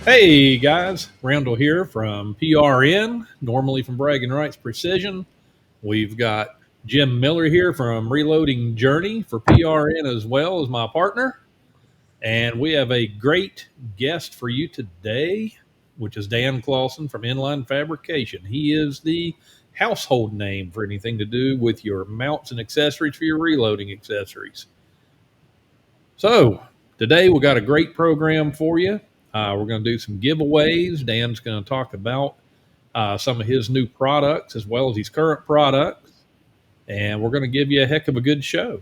Hey guys, Randall here from PRN, normally from Bragging Rights Precision. We've got Jim Miller here from Reloading Journey for PRN as well as my partner. And we have a great guest for you today, which is Dan Clausen from Inline Fabrication. He is the household name for anything to do with your mounts and accessories for your reloading accessories. So today we got a great program for you. We're going to do some giveaways. Dan's going to talk about some of his new products as well as his current products, and we're going to give you a heck of a good show.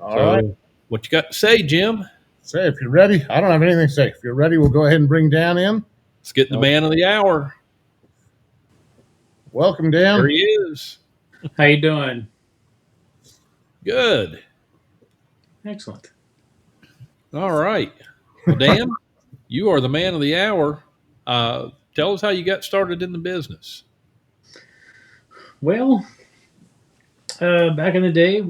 All right. What you got to say, Jim? Say, if you're ready, I don't have anything to say. If you're ready, we'll go ahead and bring Dan in. Let's get the man of the hour. Welcome, Dan. There he is. How you doing? Good. Excellent. All right. Well, Dan, you are the man of the hour. Tell us how you got started in the business. Well, back in the day,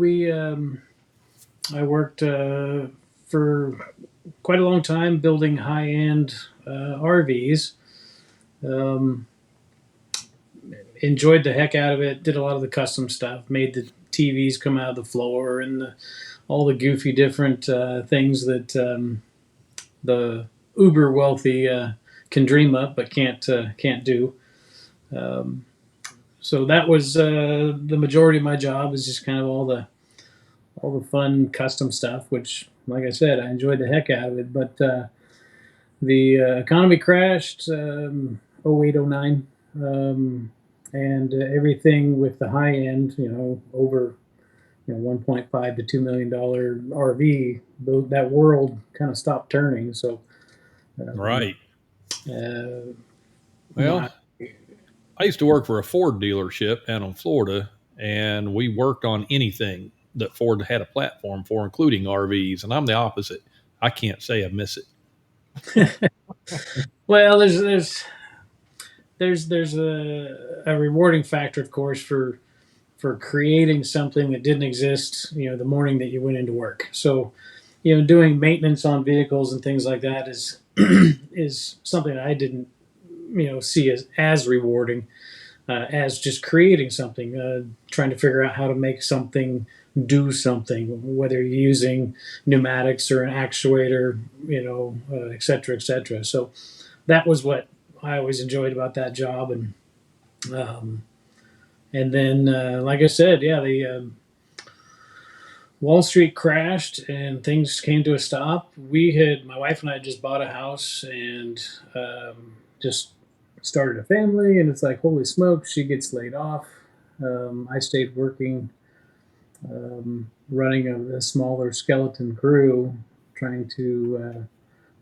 I worked for quite a long time building high-end RVs. Enjoyed the heck out of it. Did a lot of the custom stuff. Made the TVs come out of the floor and all the goofy different things that the uber wealthy can dream up but can't do. So that was the majority of my job, is just kind of all the fun custom stuff, which, like I said, I enjoyed the heck out of it. But the economy crashed 08, 09, and everything with the high end, over 1.5 to $2 million RV, that world kind of stopped turning. So Right. uh, Well, I used to work for a Ford dealership down in Florida, and we worked on anything that Ford had a platform for, including RVs. And I'm the opposite. I can't say I miss it. well, there's a rewarding factor, of course, for creating something that didn't exist, the morning that you went into work. So, doing maintenance on vehicles and things like that is is something that I didn't, see as rewarding as just creating something, trying to figure out how to make something do something, whether you're using pneumatics or an actuator, et cetera, et cetera. So that was what I always enjoyed about that job. And then, like I said, yeah, the Wall Street crashed and things came to a stop. My wife and I just bought a house and just started a family, and it's like, holy smoke, she gets laid off. I stayed working, running a smaller skeleton crew, trying to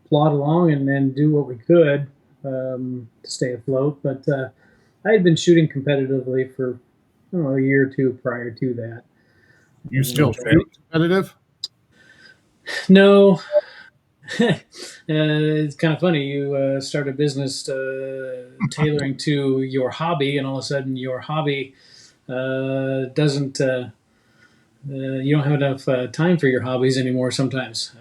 plod along and then do what we could to stay afloat. But I had been shooting competitively for, a year or two prior to that. You still shoot competitive? No. It's kind of funny. You start a business tailoring to your hobby, and all of a sudden your hobby doesn't, you don't have enough time for your hobbies anymore sometimes.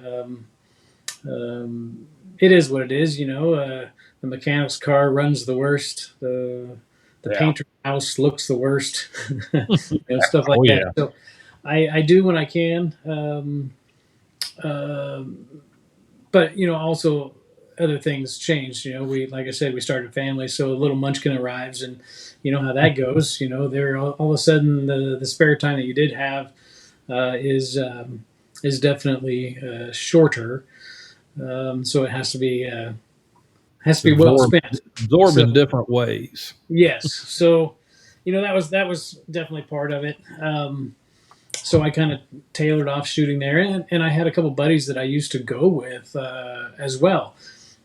It is what it is, the mechanic's car runs the worst, the painter's house looks the worst, stuff like that. Yeah. So I do when I can. But also other things changed. Like I said, we started a family, so a little munchkin arrives, and you know how that goes. There all of a sudden the spare time that you did have is definitely shorter. So it has to be well spent. Absorb in different ways. Yes. So that was definitely part of it. So I kind of tailored off shooting there, and I had a couple buddies that I used to go with as well,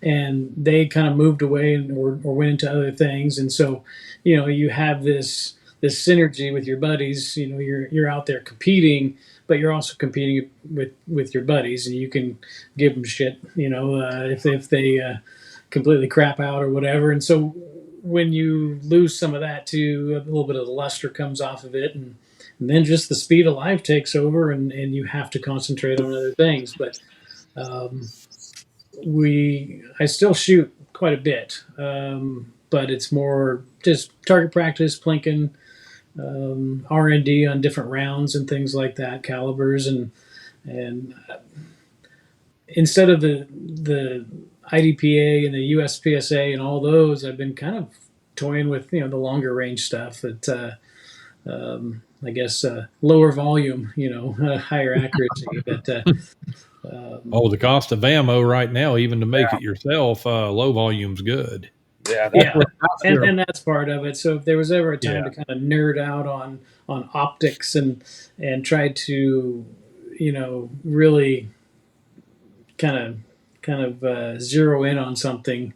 and they kind of moved away or went into other things, and so you have this synergy with your buddies. You're out there competing, but you're also competing with your buddies, and you can give them shit, if they completely crap out or whatever, and so when you lose some of that too, a little bit of the luster comes off of it, and then just the speed of life takes over, and you have to concentrate on other things. But I still shoot quite a bit, but it's more just target practice, plinking, R&D on different rounds and things like that, calibers, and instead of the IDPA and the USPSA and all those, I've been kind of toying with the longer range stuff that I guess lower volume, higher accuracy, but. Oh, the cost of ammo right now, even to make it yourself, low volume's good. Yeah, that's Yeah, where and that's part of it. So if there was ever a time Yeah. to kind of nerd out on optics and try to really kind of zero in on something,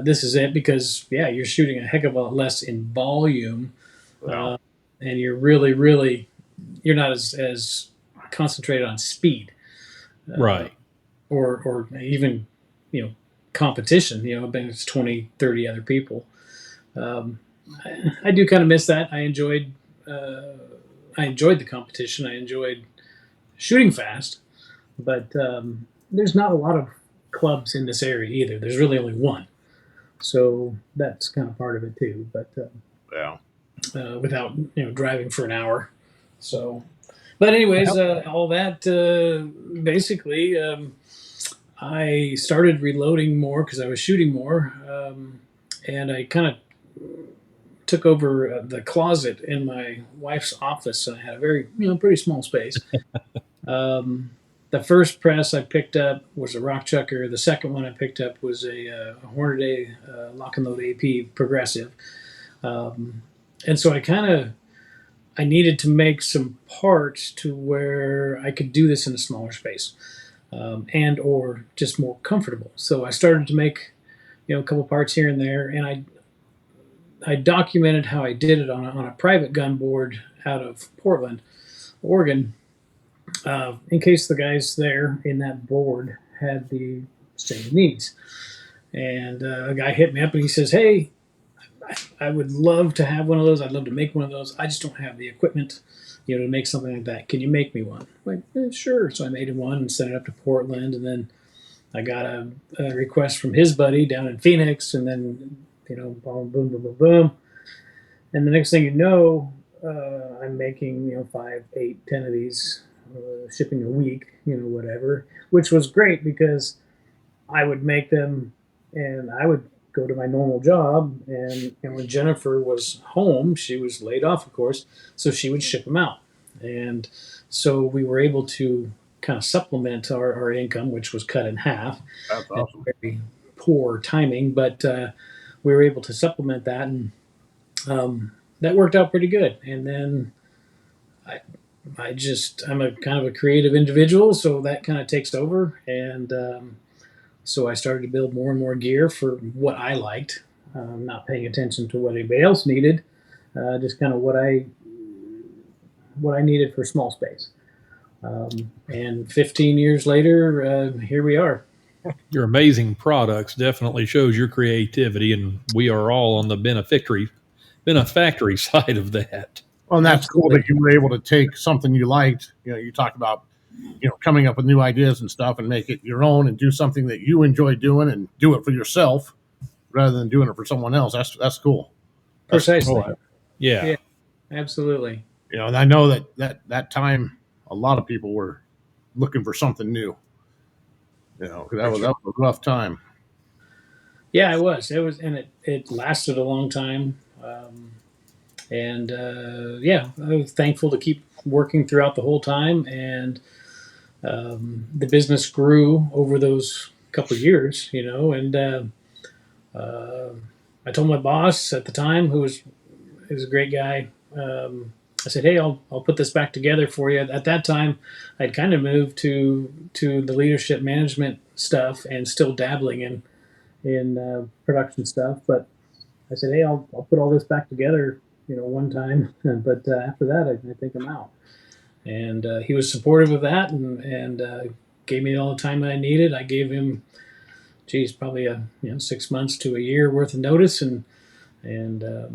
this is it, because you're shooting a heck of a lot less in volume, yeah. and you're you're not as concentrated on speed, Right. or even competition. But it's 20, 30 other people. Um, I do kind of miss that. I enjoyed the competition. I enjoyed shooting fast, but there's not a lot of clubs in this area either. There's really only one, so that's kind of part of it too. But Yeah. without driving for an hour, so. But anyways, all that basically, I started reloading more because I was shooting more, and I kind of took over the closet in my wife's office. So I had a very, pretty small space. Um, the first press I picked up was a rock chucker. The second one I picked up was a Hornady lock and load AP progressive. And so I needed to make some parts to where I could do this in a smaller space, and or just more comfortable. So I started to make a couple parts here and there, and I documented how I did it on a private gun board out of Portland, Oregon, in case the guys there in that board had the same needs. And a guy hit me up and he says, "Hey, I would love to have one of those. I'd love to make one of those. I just don't have the equipment, to make something like that. Can you make me one?" I'm like, sure. So I made him one and sent it up to Portland, and then I got a request from his buddy down in Phoenix, and then boom, boom, boom, boom, boom. And the next thing you know, I'm making 5, 8, 10 of these, shipping a week, whatever, which was great because I would make them and I would go to my normal job. And when Jennifer was home, she was laid off, of course, so she would ship them out. And so we were able to kind of supplement our income, which was cut in half. That's awesome. Very poor timing, but we were able to supplement that, and that worked out pretty good. And then I, I'm a kind of a creative individual, so that kind of takes over, and so I started to build more and more gear for what I liked, not paying attention to what anybody else needed, just kind of what I needed for small space. And 15 years later, here we are. Your amazing products definitely shows your creativity, and we are all on the benefactory side of that. Well, and that's cool that you were able to take something you liked. You talked about, coming up with new ideas and stuff and make it your own and do something that you enjoy doing and do it for yourself rather than doing it for someone else. That's cool. That's Precisely. cool. Yeah. Absolutely. And I know that time a lot of people were looking for something new. Because that was a rough time. Yeah, it was. It was, and it lasted a long time. And I was thankful to keep working throughout the whole time, and the business grew over those couple of years, and I told my boss at the time, who was a great guy. I said, "Hey, I'll put this back together for you." At that time, I'd kind of moved to the leadership management stuff and still dabbling in production stuff. But I said, "Hey, I'll put all this back together, one time." But after that, I think I'm out. And he was supportive of that, and gave me all the time that I needed. I gave him, probably 6 months to a year worth of notice, and the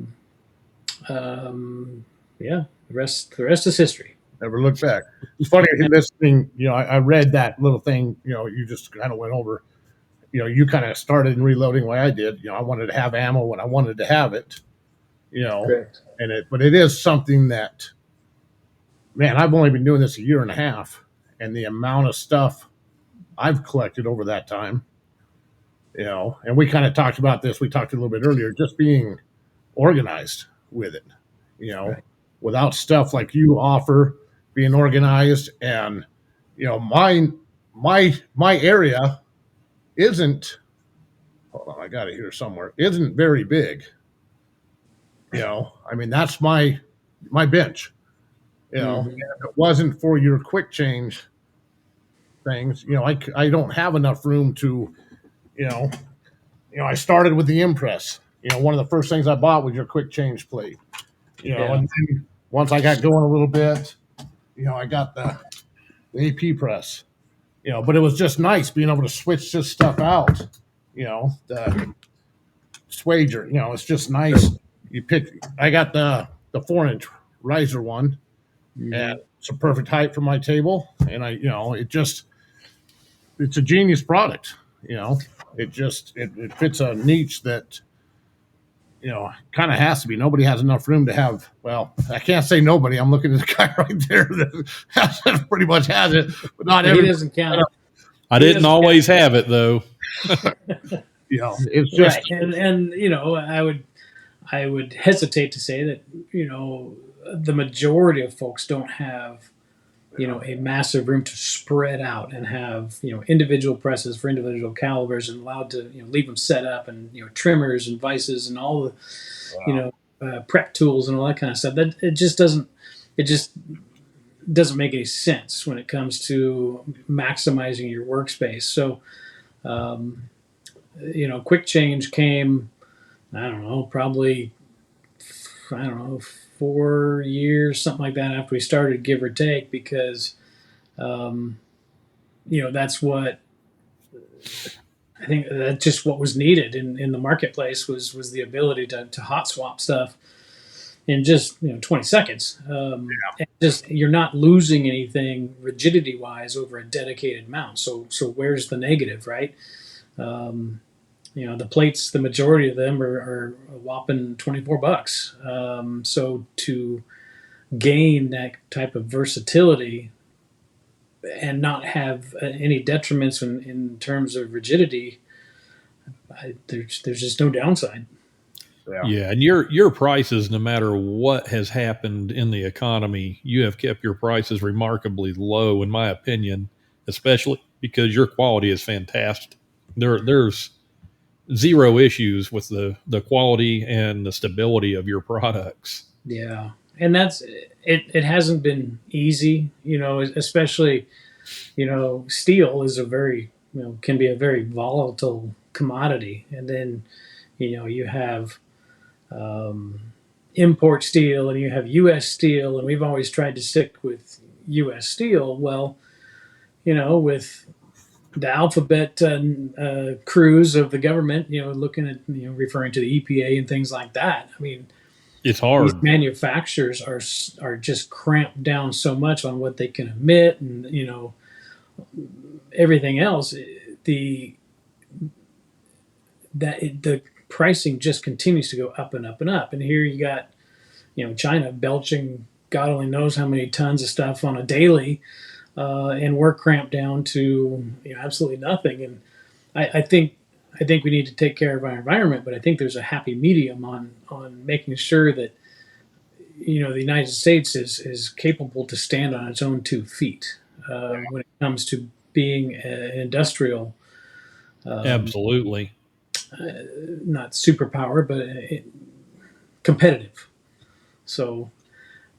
rest is history. Never look back. It's funny listening. I read that little thing. You just kind of went over you kind of started in reloading the way I did. I wanted to have ammo when I wanted to have it. Correct. But it is something that, man, I've only been doing this a year and a half, and the amount of stuff I've collected over that time, and we kind of talked about this. We talked a little bit earlier, just being organized with it, Right. without stuff like you offer, being organized. And, my area isn't, hold on, I got it here somewhere, isn't very big. I mean, that's my bench. Mhm. If it wasn't for your quick change things, I don't have enough room to, you know, I started with the impress. One of the first things I bought was your quick change plate. Yeah. And then once I got going a little bit, I got the AP press. But it was just nice being able to switch this stuff out. The Swager, it's just nice. I got the 4-inch riser one, and Mhm. it's a perfect height for my table. And it's a genius product. It fits a niche that, kind of has to be. Nobody has enough room to have. Well, I can't say nobody. I'm looking at the guy right there that pretty much has it, but not He everybody. doesn't count. I He didn't doesn't always have it though. It's just Right. And I would hesitate to say that, the majority of folks don't have, a massive room to spread out and have, individual presses for individual calibers and allowed to, leave them set up and, trimmers and vices and all the, prep tools and all that kind of stuff. That it just doesn't make any sense when it comes to maximizing your workspace. So, um, quick change came, I don't know, probably, I don't know, 4 years, something like that after we started, give or take, because, um, that's what I think that's just what was needed in the marketplace was the ability to hot swap stuff in just 20 seconds. And just you're not losing anything rigidity wise over a dedicated mount. So where's the negative, right? Um, the plates, the majority of them are a whopping $24. So to gain that type of versatility and not have any detriments in terms of rigidity, there's just no downside. yeah. Yeah, and your prices, no matter what has happened in the economy, you have kept your prices remarkably low, in my opinion, especially because your quality is fantastic. There's zero issues with the quality and the stability of your products. Yeah, and that's it. It hasn't been easy, especially steel is a very can be a very volatile commodity, and then you have um, import steel and you have U.S. steel, and we've always tried to stick with U.S. steel. Well, with the alphabet crews of the government, looking at referring to the EPA and things like that. I mean, It's these hard. manufacturers are just cramped down so much on what they can emit, and everything else. The the pricing just continues to go up and up and up. And here you got China belching God only knows how many tons of stuff on a daily, and we're cramped down to absolutely nothing. And I think we need to take care of our environment, but I think there's a happy medium on making sure that the United States is capable to stand on its own 2 feet when it comes to being an industrial, um, Absolutely. not superpower, but competitive. So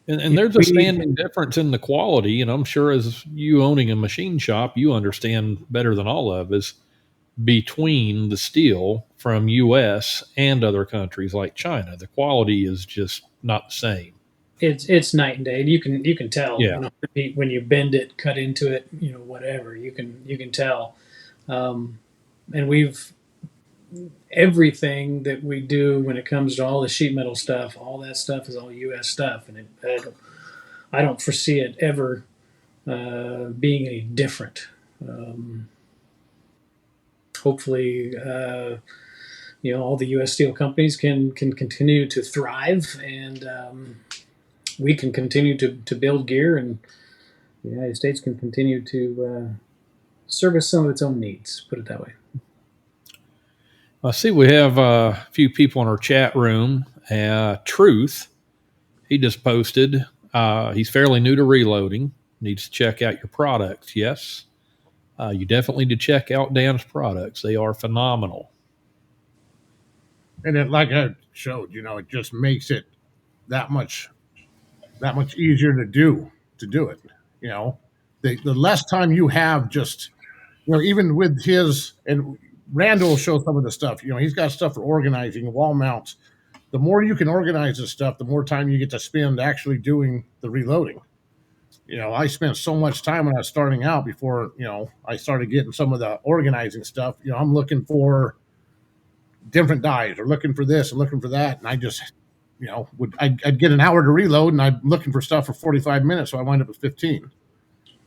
And there's a we standing difference in the quality, and I'm sure as you owning a machine shop, you understand better than all of us between the steel from US and other countries like China. The quality is just not the same. it's night and day, and you can tell Yeah. when you bend it, cut into it, whatever you can tell. And we've everything that we do when it comes to all the sheet metal stuff, all that stuff is all U.S. stuff, and I don't foresee it ever being any different. Um, hopefully, all the U.S. steel companies can continue to thrive, and we can continue to build gear, and the United States can continue to service some of its own needs. Put it that way. I see we have a few people in our chat room. Truth, he just posted. He's fairly new to reloading. Needs to check out your products. Yes, you definitely need to check out Dan's products. They are phenomenal. And it, like I showed, it just makes it that much easier to do it. The less time you have, just even with his, and Randall will show some of the stuff. He's got stuff for organizing wall mounts. The more you can organize this stuff, the more time you get to spend actually doing the reloading. I spent so much time when I was starting out before I started getting some of the organizing stuff. I'm looking for different dies or looking for this and looking for that, and I just I'd get an hour to reload, and I'm looking for stuff for 45 minutes, so I wind up with 15.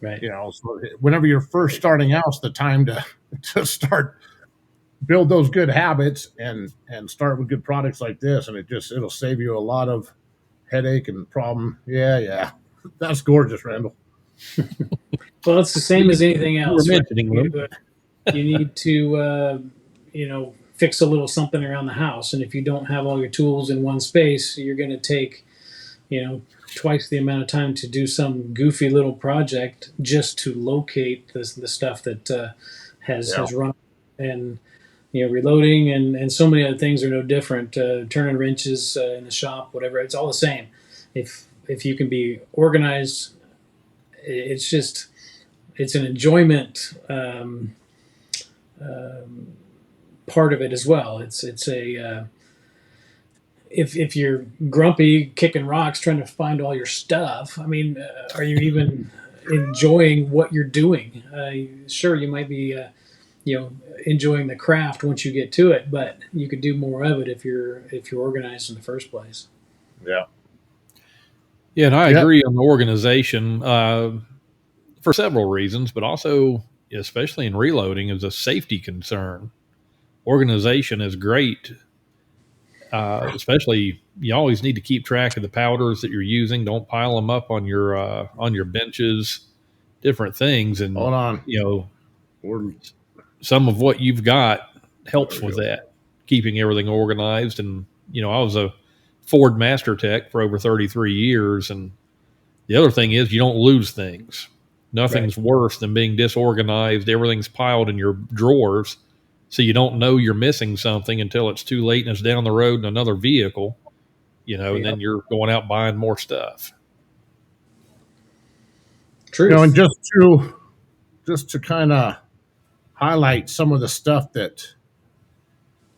Right. So whenever you're first starting out, it's the time to start build those good habits and start with good products like this, and it'll save you a lot of headache and problem. Yeah, that's gorgeous, Randall. Well, it's the same as anything else. Right? You need to fix a little something around the house, and if you don't have all your tools in one space, you're going to take twice the amount of time to do some goofy little project just to locate the stuff that has run. And reloading and so many other things are no different. Turning wrenches in the shop, whatever, it's all the same. If you can be organized, it's an enjoyment part of it as well. It's a if you're grumpy kicking rocks trying to find all your stuff, I mean, are you even enjoying what you're doing? Sure, you might be enjoying the craft once you get to it, but you could do more of it if you're organized in the first place. Yeah, and I agree on the organization for several reasons, but also especially in reloading is a safety concern. Organization is great. Especially, you always need to keep track of the powders that you're using. Don't pile them up on your benches, different things. And hold on, some of what you've got helps with that, keeping everything organized. And I was a Ford Master Tech for over 33 years, and the other thing is you don't lose things. Nothing's worse than being disorganized. Everything's piled in your drawers. So you don't know you're missing something until it's too late and it's down the road in another vehicle, and then you're going out buying more stuff. True. And just to kind of highlight some of the stuff that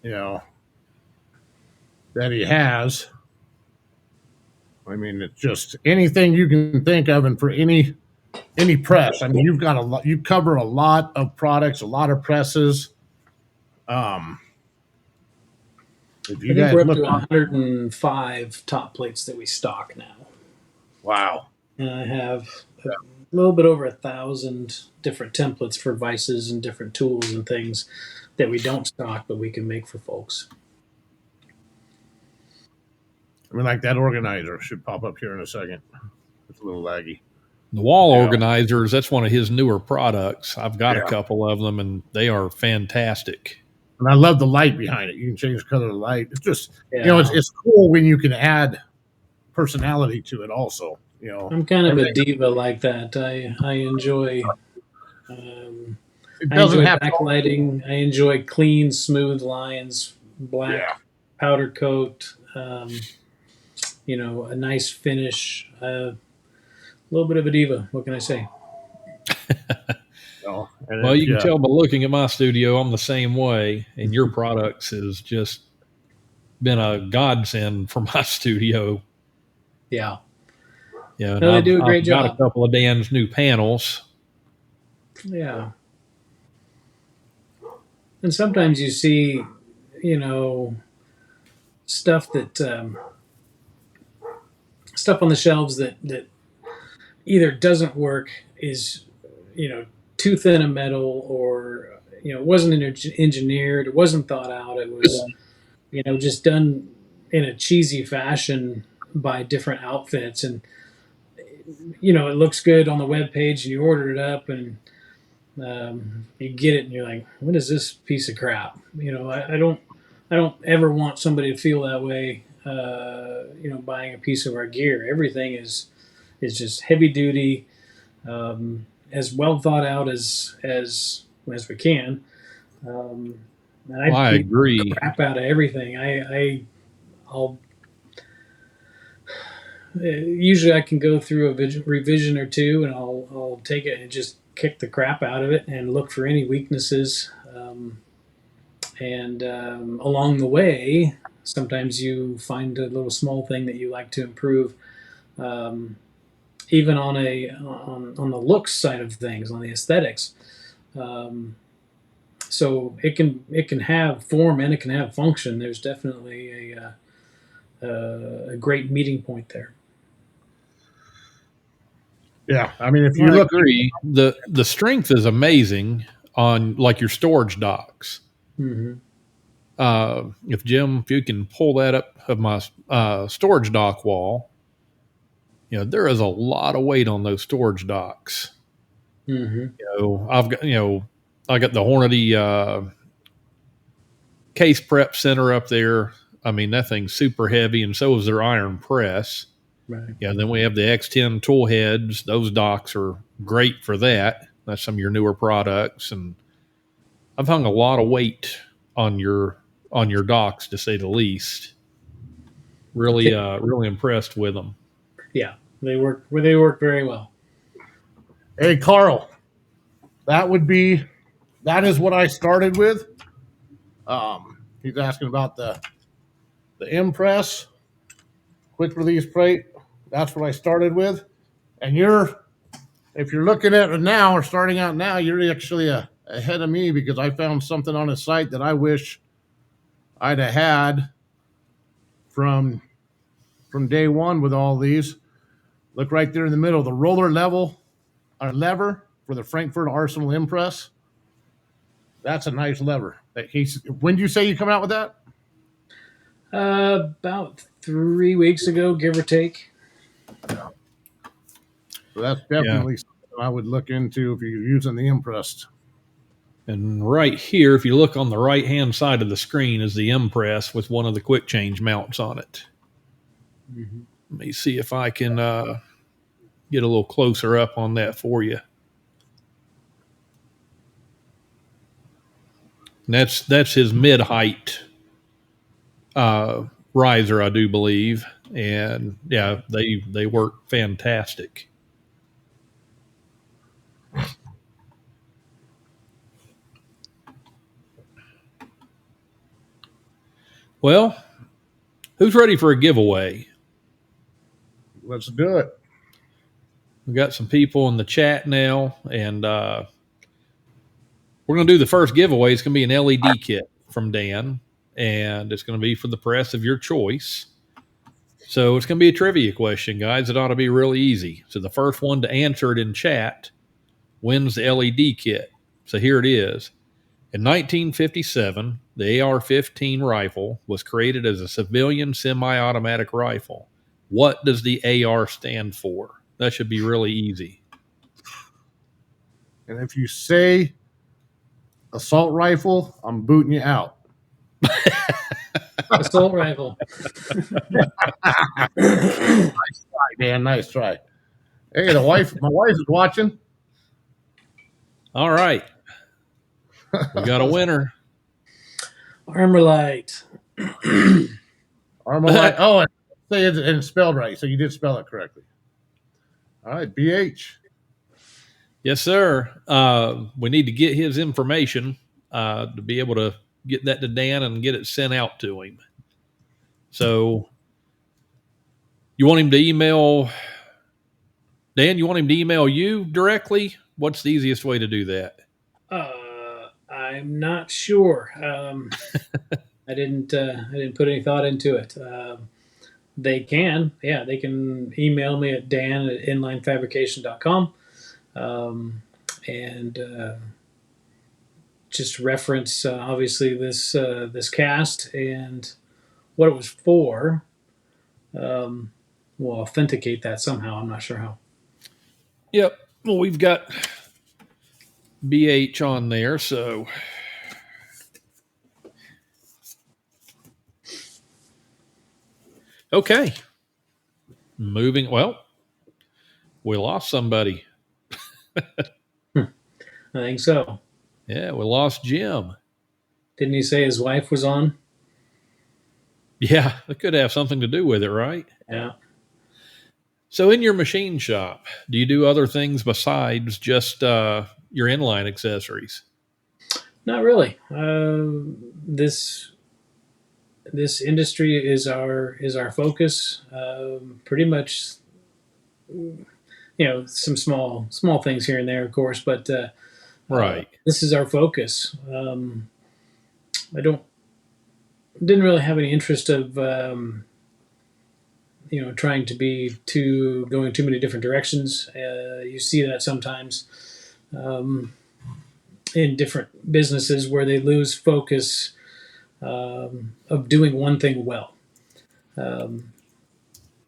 that he has. I mean, it's just anything you can think of, and for any press. I mean, you've got you cover a lot of products, a lot of presses. If you guys we're up to 105 top plates that we stock now. Wow. And I have a little bit over 1,000 different templates for vices and different tools and things that we don't stock, but we can make for folks. I mean, like that organizer should pop up here in a second. It's a little laggy. The wall organizers, that's one of his newer products. I've got a couple of them, and they are fantastic. And I love the light behind it. You can change the color of the light. It's just, it's cool when you can add personality to it also. I'm kind of a diva like that. I enjoy backlighting. I enjoy clean, smooth lines, black powder coat, a nice finish. A little bit of a diva. What can I say? Well, you can tell by looking at my studio, I'm the same way, and your products has just been a godsend for my studio. Yeah. Yeah, they do a great job. Got a couple of Dan's new panels. Yeah. And sometimes you see, stuff that stuff on the shelves that either doesn't work, is too thin a metal, or it wasn't engineered, it wasn't thought out, it was just done in a cheesy fashion by different outfits, and it looks good on the web page, and you order it up, and you get it, and you're like, what is this piece of crap? I don't ever want somebody to feel that way. Buying a piece of our gear, everything is just heavy duty, as well thought out as we can. And I beat the agree. crap out of everything. I'll usually I can go through a revision or two, and I'll take it and just kick the crap out of it and look for any weaknesses. And along the way, sometimes you find a little small thing that you like to improve. Even on the looks side of things, on the aesthetics. So it can have form and it can have function. There's definitely a great meeting point there. Yeah, I mean, if you I look, agree. The strength is amazing on like your storage docks. Mm-hmm. If you can pull that up of my storage dock wall, there is a lot of weight on those storage docks. Mm-hmm. I got the Hornady case prep center up there. I mean, that thing's super heavy, and so is their iron press. Right. Yeah, and then we have the X10 tool heads. Those docks are great for that. That's some of your newer products, and I've hung a lot of weight on your docks, to say the least. Really, really impressed with them. Yeah, they work very well. hey, Carl, that is what I started with. He's asking about the impress quick release plate. That's what I started with. And if you're looking at it now or starting out now, you're actually ahead of me, because I found something on a site that I wish I'd have had from day one with all these. Look right there in the middle, the roller lever for the Frankfurt Arsenal Impress. That's a nice lever. When did you say you come out with that? About 3 weeks ago, give or take. So that's definitely something I would look into if you're using the Impress. And right here, if you look on the right-hand side of the screen, is the Impress with one of the quick change mounts on it. Mm-hmm. Let me see if I can get a little closer up on that for you. And that's his mid-height riser, I do believe. And yeah, they work fantastic. Well, who's ready for a giveaway? Let's do it. We've got some people in the chat now, and we're going to do the first giveaway. It's going to be an LED kit from Dan, and it's going to be for the press of your choice. So it's going to be a trivia question, guys. It ought to be really easy. So the first one to answer it in chat wins the LED kit. So here it is. In 1957, the AR-15 rifle was created as a civilian semi-automatic rifle. What does the AR stand for? That should be really easy. And if you say assault rifle, I'm booting you out. Assault rifle. Nice try, Dan. Nice try. Hey, my wife is watching. All right. We got a winner. Armorlight. Armorlight. Oh, say it's spelled right. So you did spell it correctly. All right, BH. Yes, sir. We need to get his information to be able to get that to Dan and get it sent out to him. So you want him to email Dan? You want him to email you directly? What's the easiest way to do that? I'm not sure. I didn't put any thought into it. They can email me at dan@inlinefabrication.com. And just reference obviously this cast and what it was for. We'll authenticate that somehow. I'm not sure how. Yep. Well, we've got BH on there, so okay. Moving. Well, we lost somebody. I think so. Yeah, we lost Jim. Didn't he say his wife was on? Yeah, that could have something to do with it, right? Yeah. So, in your machine shop, do you do other things besides just your inline accessories? Not really. This industry is our focus. Pretty much, some small things here and there, of course, but Right. this is our focus. I didn't really have any interest of trying to be going too many different directions. You see that sometimes in different businesses where they lose focus of doing one thing well. Um,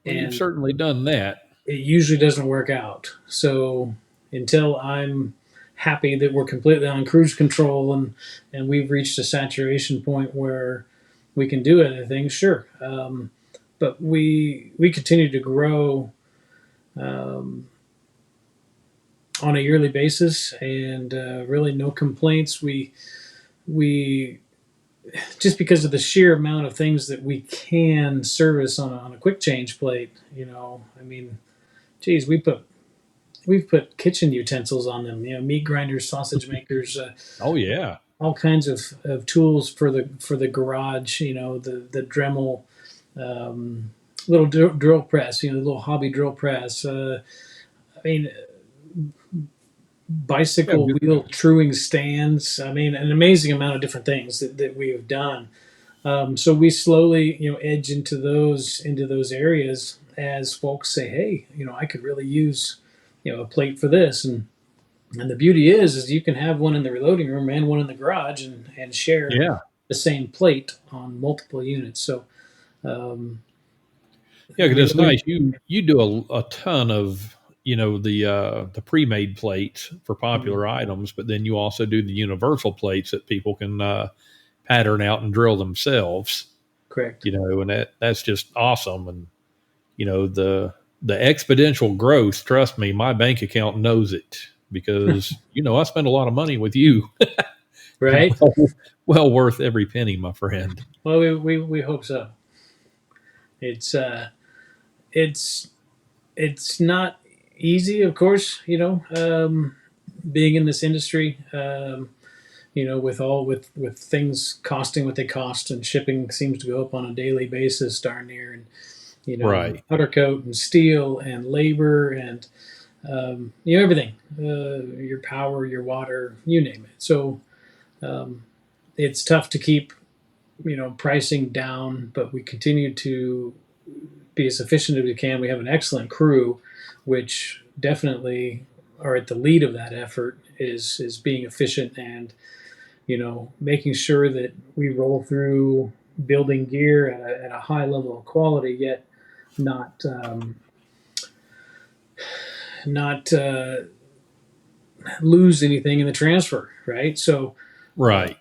Well, you've and certainly done that. it usually doesn't work out. So until I'm happy that we're completely on cruise control and we've reached a saturation point where we can do other things, sure. But we continue to grow um, on a yearly basis, and really no complaints. We just because of the sheer amount of things that we can service on a quick change plate. I mean, geez, we've put kitchen utensils on them. Meat grinders, sausage makers, Oh, yeah. all kinds of tools for the garage. The Dremel little drill press. The little hobby drill press. I mean, Yeah, bicycle wheel truing stands. I mean, an amazing amount of different things that we have done. So we slowly, edge into those areas as folks say, hey, I could really use, a plate for this. And the beauty is you can have one in the reloading room and one in the garage and share yeah. the same plate on multiple units. So um, Yeah, because it's we nice. You do a ton of the pre-made plates for popular items, but then you also do the universal plates that people can pattern out and drill themselves. correct. And that's just awesome. And the exponential growth. Trust me, my bank account knows it because I spend a lot of money with you. Right. Well worth every penny, my friend. Well, we hope so. It's it's it's not easy, of course. Being in this industry. With things costing what they cost, and shipping seems to go up on a daily basis, darn near, and Right. powder coat and steel and labor and everything, your power, your water, you name it. So um, it's tough to keep pricing down, but we continue to be as efficient as we can. We have an excellent crew, which definitely are at the lead of that effort. Is being efficient and making sure that we roll through building gear at a high level of quality, yet not lose anything in the transfer, right? So Right.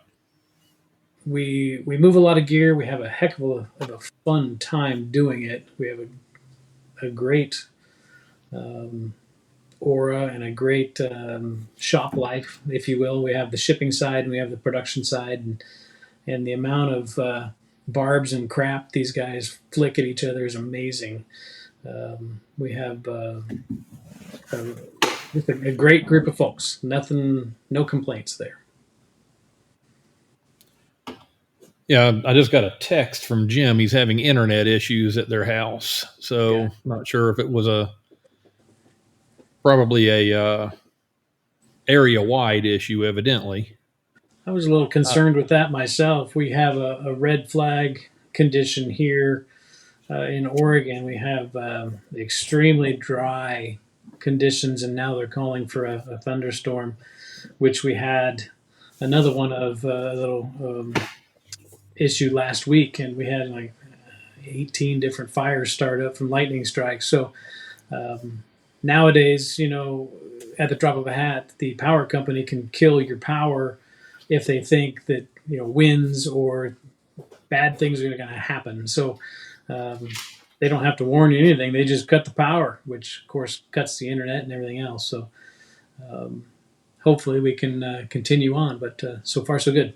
we move a lot of gear. We have a heck of a fun time doing it. We have a great aura and a great shop life, if you will. We have the shipping side and we have the production side, and the amount of barbs and crap these guys flick at each other is amazing. We have a, just a great group of folks. No complaints there. Yeah, I just got a text from Jim. He's having internet issues at their house, so Yeah. not sure if it was probably a area wide issue. Evidently, I was a little concerned with that myself. We have a red flag condition here in Oregon. We have extremely dry conditions, and now they're calling for a thunderstorm, which we had another one of a little issue last week, and we had like 18 different fires start up from lightning strikes. So nowadays, at the drop of a hat, the power company can kill your power if they think that winds or bad things are going to happen. So they don't have to warn you anything. They just cut the power, which of course cuts the internet and everything else. So hopefully we can continue on, but so far so good.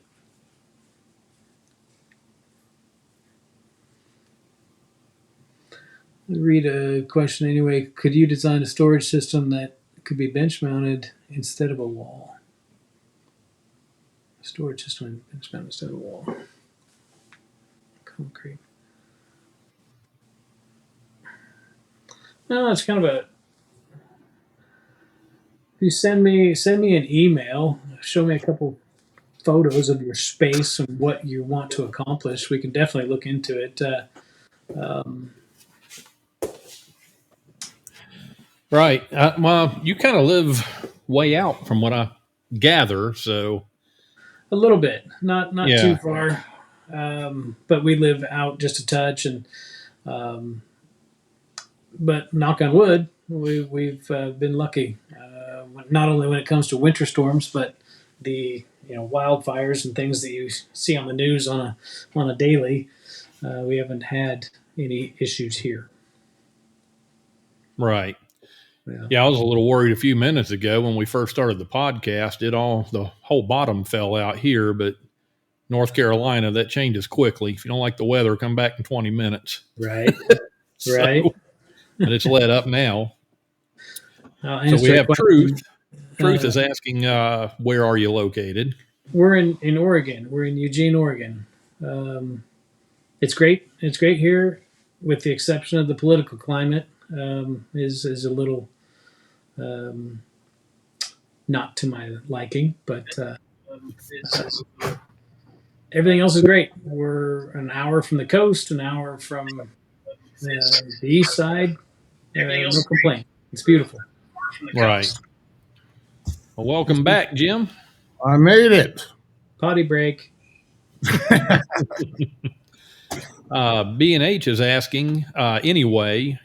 Read a question anyway. Could you design a storage system that could be bench mounted instead of a wall? Storage system bench mounted instead of a wall. Concrete. No, it's kind of a. If you send me an email, show me a couple photos of your space and what you want to accomplish, we can definitely look into it. Right. Well, you kind of live way out from what I gather. So A little bit, not too yeah, far, but we live out just a touch, and but knock on wood, we've been lucky. Not only when it comes to winter storms, but the wildfires and things that you see on the news on a daily. We haven't had any issues here. right. Yeah. Yeah, I was a little worried a few minutes ago when we first started the podcast. The whole bottom fell out here, but North Carolina, that changes quickly. If you don't like the weather, come back in 20 minutes. Right. So, Right. but it's let up now. I'll So we answer a have question. Truth. Truth is asking, where are you located? We're in Oregon. We're in Eugene, Oregon. It's great. It's great here, with the exception of the political climate. Is a little not to my liking, but everything else is great. We're an hour from the coast, an hour from the east side. No complaint. It's beautiful. Right. Well, welcome back, Jim. I made it. Potty break. B&H is asking, anyway,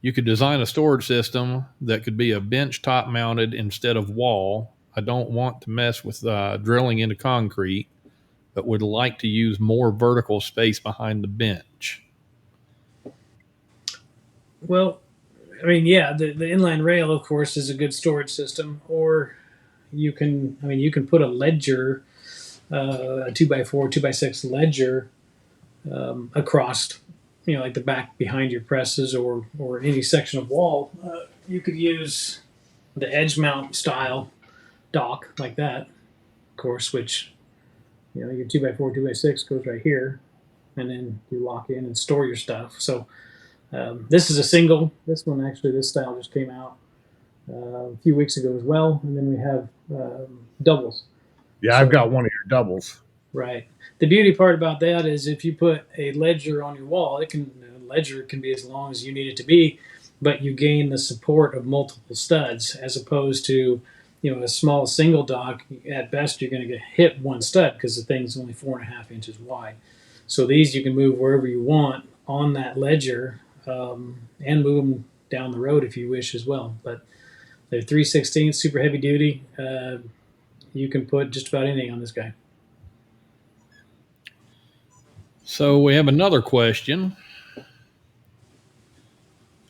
you could design a storage system that could be a bench top mounted instead of wall. I don't want to mess with drilling into concrete, but would like to use more vertical space behind the bench. Well, I mean, yeah, the inline rail, of course, is a good storage system. Or you can put a ledger, a 2x4, 2x6 ledger across, like the back behind your presses or any section of wall. You could use the edge mount style dock like that, of course, which your 2x4, 2x6 goes right here, and then you lock in and store your stuff. So this is a single. This one, actually, this style just came out a few weeks ago as well. And then we have doubles. Yeah, I've got one of your doubles. Right. The beauty part about that is if you put a ledger on your wall, ledger can be as long as you need it to be, but you gain the support of multiple studs as opposed to a small single dock. At best, you're going to hit one stud because the thing's only 4.5 inches wide. So these you can move wherever you want on that ledger, and move them down the road if you wish as well. But they're 3/16 super heavy duty. You can put just about anything on this guy. So we have another question.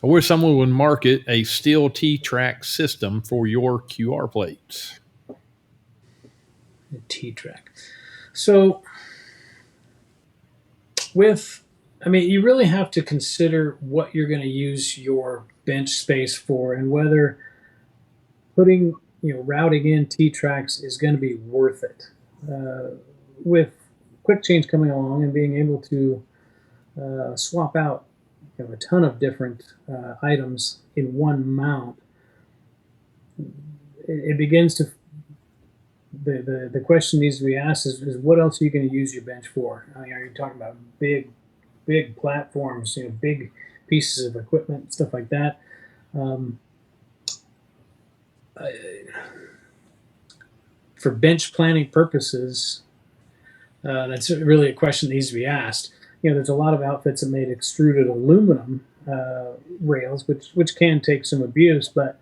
I wish someone would market a steel T-track system for your QR plates. T-track. So you really have to consider what you're going to use your bench space for, and whether putting, routing in T-tracks is going to be worth it. With quick change coming along and being able to swap out a ton of different items in one mount, it begins to the question needs to be asked is what else are you going to use your bench for? I mean, are you talking about big platforms, big pieces of equipment, stuff like that? for bench planning purposes, that's really a question that needs to be asked. There's a lot of outfits that made extruded aluminum rails, which can take some abuse, but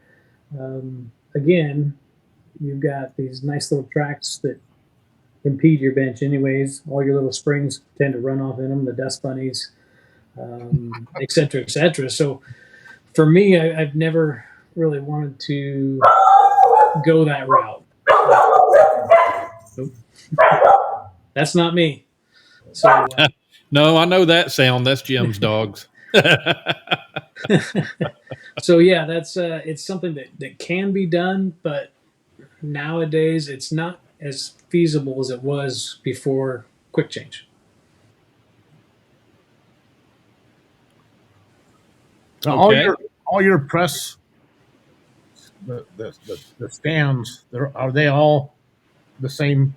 again, you've got these nice little tracks that impede your bench anyways. All your little springs tend to run off in them, the dust bunnies, et cetera, et cetera. So for me, I've never really wanted to go that route. That's not me. So No, I know that sound. That's Jim's dogs. so yeah, that's it's something that can be done, but nowadays it's not as feasible as it was before quick change. Now, Okay. all your press, the stands, are they all the same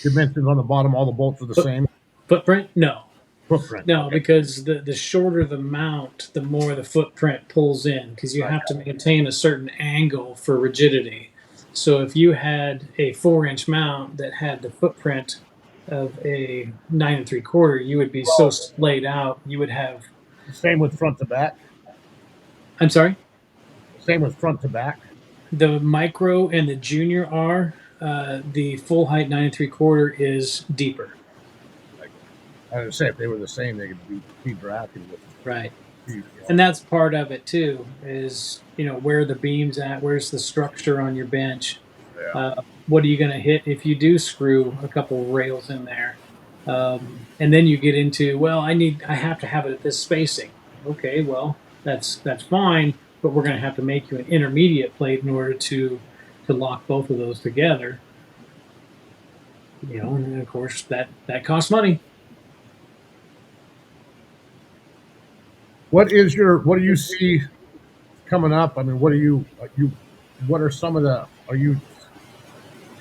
dimensions on the bottom? All the bolts are the same Footprint? No. footprint. No, Okay. because the shorter the mount, the more the footprint pulls in, because you have to maintain a certain angle for rigidity. So if you had a 4-inch mount that had the footprint of a 9 3/4, you would be so splayed out. You would have. Same with front to back. I'm sorry. Same with front to back. The micro and the junior are. The full height 9 3/4 is deeper. I would say if they were the same, they could be drafted with. Right. Yeah. And that's part of it too, is where the beam's at, where's the structure on your bench, Yeah. What are you going to hit if you do screw a couple of rails in there, and then you get into, well, I have to have it at this spacing. Okay, well that's fine, but we're going to have to make you an intermediate plate in order to lock both of those together. And of course that costs money. What do you see coming up? I mean, what are some of are you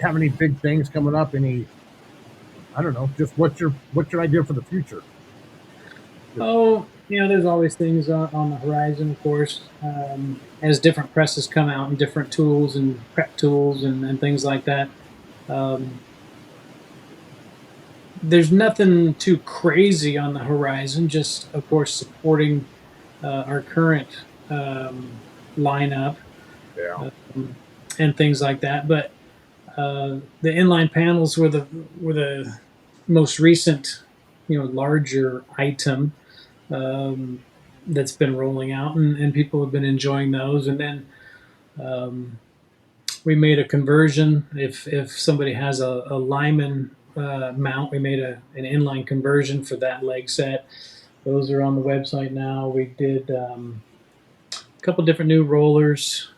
have any big things coming up? I don't know, just what's your idea for the future? Oh, there's always things on the horizon, of course, as different presses come out and different tools and prep tools and things like that. There's nothing too crazy on the horizon, just, of course, supporting our current lineup, Yeah. And things like that. But the inline panels were the most recent, larger item that's been rolling out, and people have been enjoying those. And then we made a conversion. If somebody has a Lyman mount, we made an inline conversion for that leg set. Those are on the website now. We did a couple different new rollers.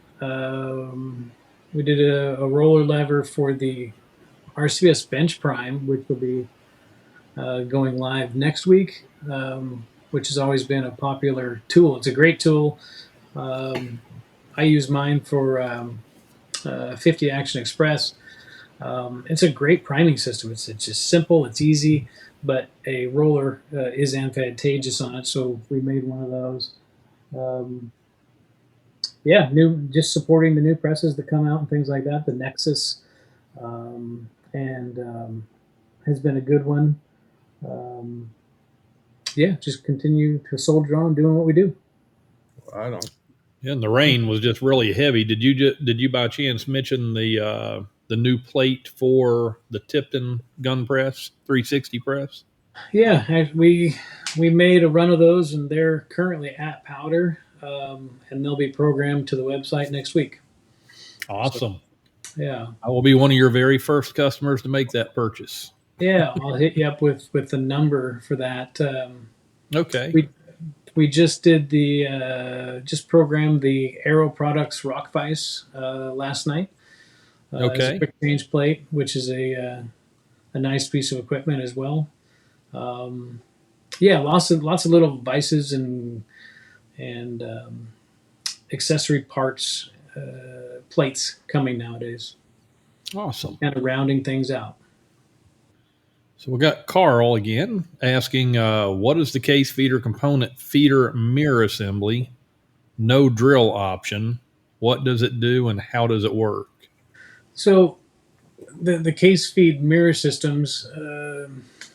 We did a roller lever for the RCBS Bench Prime, which will be going live next week, which has always been a popular tool. It's a great tool. I use mine for 50 Action Express. It's a great priming system. It's just simple, it's easy, but a roller is advantageous on it, so we made one of those. Just supporting the new presses that come out and things like that. The Nexus has been a good one. Just continue to soldier on doing what we do. I don't. And the rain was just really heavy. Did you by chance mention the new plate for the Tipton gun press, 360 press? Yeah, we made a run of those, and they're currently at powder, and they'll be programmed to the website next week. Awesome. So, yeah, I will be one of your very first customers to make that purchase. Yeah, I'll hit you up with the number for that. Okay. We just did just programmed the Aero Products Rock Vise last night. As a quick change plate, which is a nice piece of equipment as well. Lots of little vices and accessory parts, plates coming nowadays. Awesome. Kind of rounding things out. So we got Carl again asking, what is the case feeder component feeder mirror assembly? No drill option. What does it do and how does it work? So the case feed mirror systems,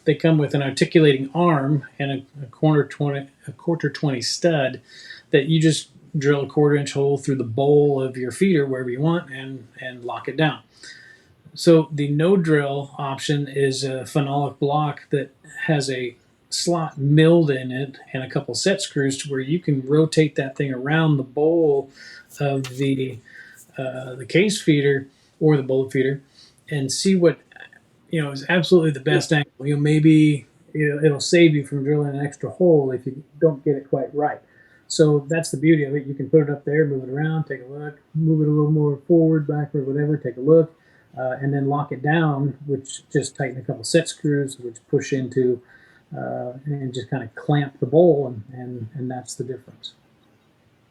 they come with an articulating arm and a quarter 20 stud that you just drill a quarter-inch hole through the bowl of your feeder wherever you want and lock it down. So the no drill option is a phenolic block that has a slot milled in it and a couple set screws to where you can rotate that thing around the bowl of the case feeder or the bowl feeder and see what is absolutely the best angle. Maybe it'll save you from drilling an extra hole if you don't get it quite right. So that's the beauty of it. You can put it up there, move it around, take a look, move it a little more forward, backward, whatever, take a look, and then lock it down, which just tighten a couple set screws, which push into and just kind of clamp the bowl, and that's the difference.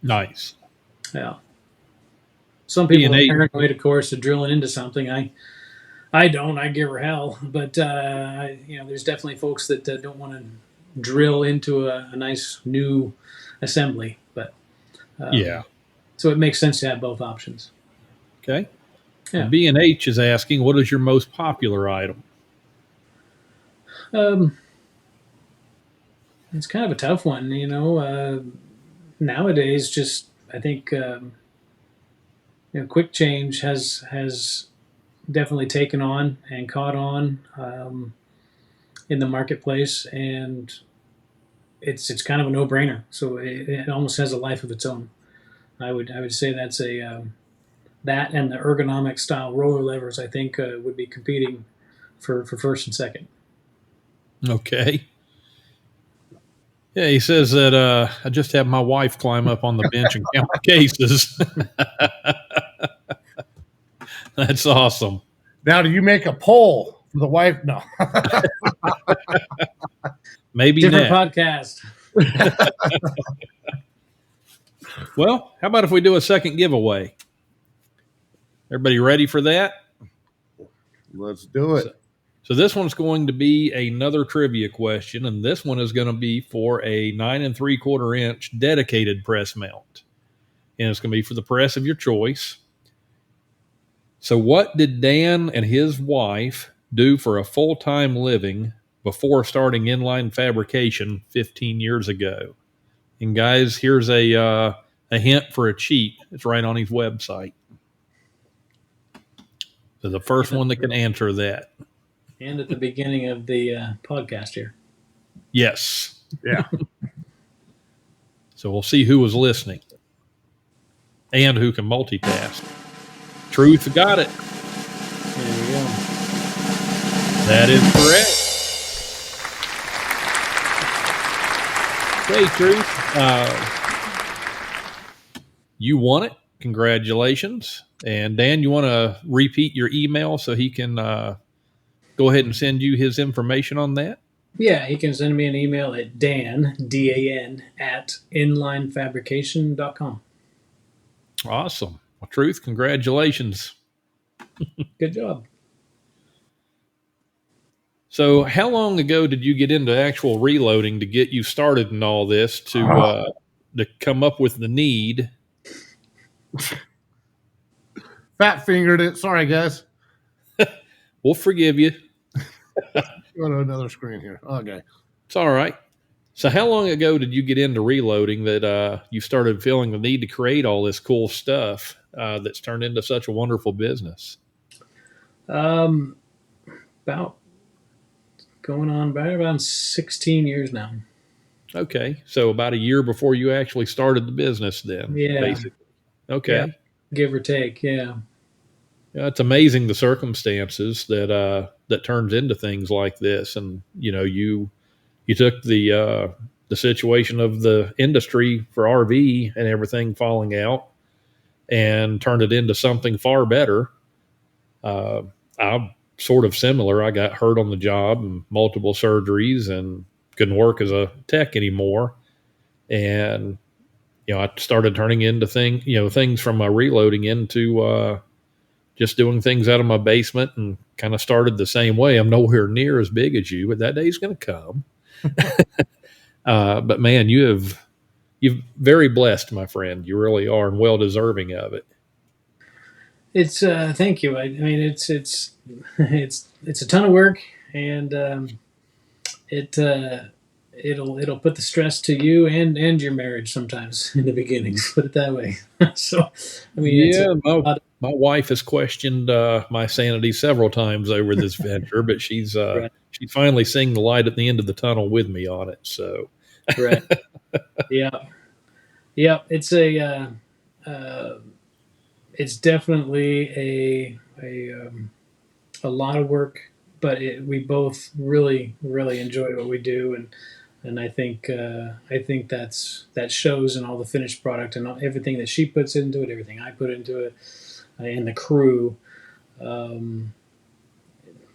Nice. Yeah. Some people are paranoid, of course, of drilling into something. I don't. I give her hell. But there's definitely folks that don't want to drill into a nice new assembly. But so it makes sense to have both options. Okay. Yeah. B&H is asking, what is your most popular item? It's kind of a tough one, nowadays. Just I think quick change has definitely taken on and caught on in the marketplace, and it's kind of a no-brainer. So it almost has a life of its own. I would say that's that and the ergonomic style roller levers, I think, would be competing for first and second. Okay. Yeah, he says that I just had my wife climb up on the bench and count the cases. That's awesome. Now, do you make a poll for the wife? No. Maybe different podcast. Well, how about if we do a second giveaway? Everybody ready for that? Let's do it. So this one's going to be another trivia question, and this one is going to be for a 9 3/4 inch dedicated press mount. And it's going to be for the press of your choice. So what did Dan and his wife do for a full-time living before starting Inline Fabrication 15 years ago? And guys, here's a hint for a cheat. It's right on his website. So the first one that can answer that. And at the beginning of the podcast here. Yes. Yeah. So we'll see who was listening and who can multitask. Truth got it. There we go. That is correct. Okay, Truth. You won it. Congratulations. And Dan, you want to repeat your email so he can go ahead and send you his information on that? Yeah, he can send me an email at Dan, D-A-N, at inlinefabrication.com. Awesome. Well, Truth, congratulations. Good job. So how long ago did you get into actual reloading to get you started in all this to come up with the need? Fat fingered it. Sorry, guys. We'll forgive you. Go to another screen here. Okay. It's all right. So how long ago did you get into reloading that you started feeling the need to create all this cool stuff that's turned into such a wonderful business? About going on around 16 years now. Okay. So about a year before you actually started the business then, basically. Okay. Yeah. Give or take, yeah. Yeah, it's amazing the circumstances that turns into things like this. And, you took the situation of the industry for RV and everything falling out and turned it into something far better. I'm sort of similar. I got hurt on the job and multiple surgeries and couldn't work as a tech anymore. And, I started turning into things from my reloading into just doing things out of my basement, and kind of started the same way. I'm nowhere near as big as you, but that day's going to come. But man, you've very blessed, my friend. You really are, and well deserving of it. It's thank you. I mean, it's a ton of work, and it it'll put the stress to you and your marriage sometimes in the beginning. Put it that way. So, I mean, it's a Yeah, lot of, my wife has questioned my sanity several times over this venture, but right, she's finally seeing the light at the end of the tunnel with me on it. So right, yeah, yeah. Uh, it's definitely a lot of work, but we both really enjoy what we do, and I think that shows in all the finished product and everything that she puts into it, everything I put into it, and the crew. Um,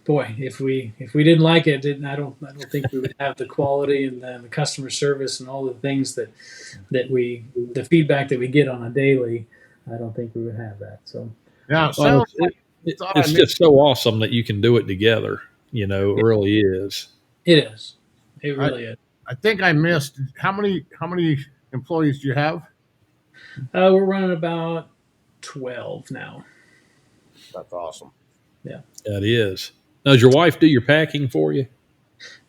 Boy, if we didn't like it, I don't think we would have the quality and the customer service and all the things the feedback that we get on a daily. I don't think we would have that. So Yeah, it well, sounds like you thought I it's missed. just so awesome that you can do it together. It really is. it is. It I, really is. I think I missed how many employees do you have? We're running about 12 now. That's awesome. Yeah. That is. Now, does your wife do your packing for you?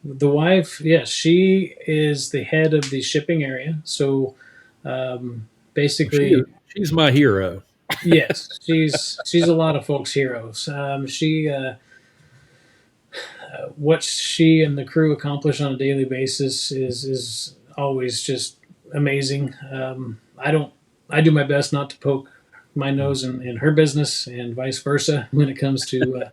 The wife, yes, she is the head of the shipping area. So She basically, she's my hero. yes, she's a lot of folks' heroes. She what she and the crew accomplish on a daily basis is always just amazing. I do my best not to poke my nose in her business and vice versa when it comes to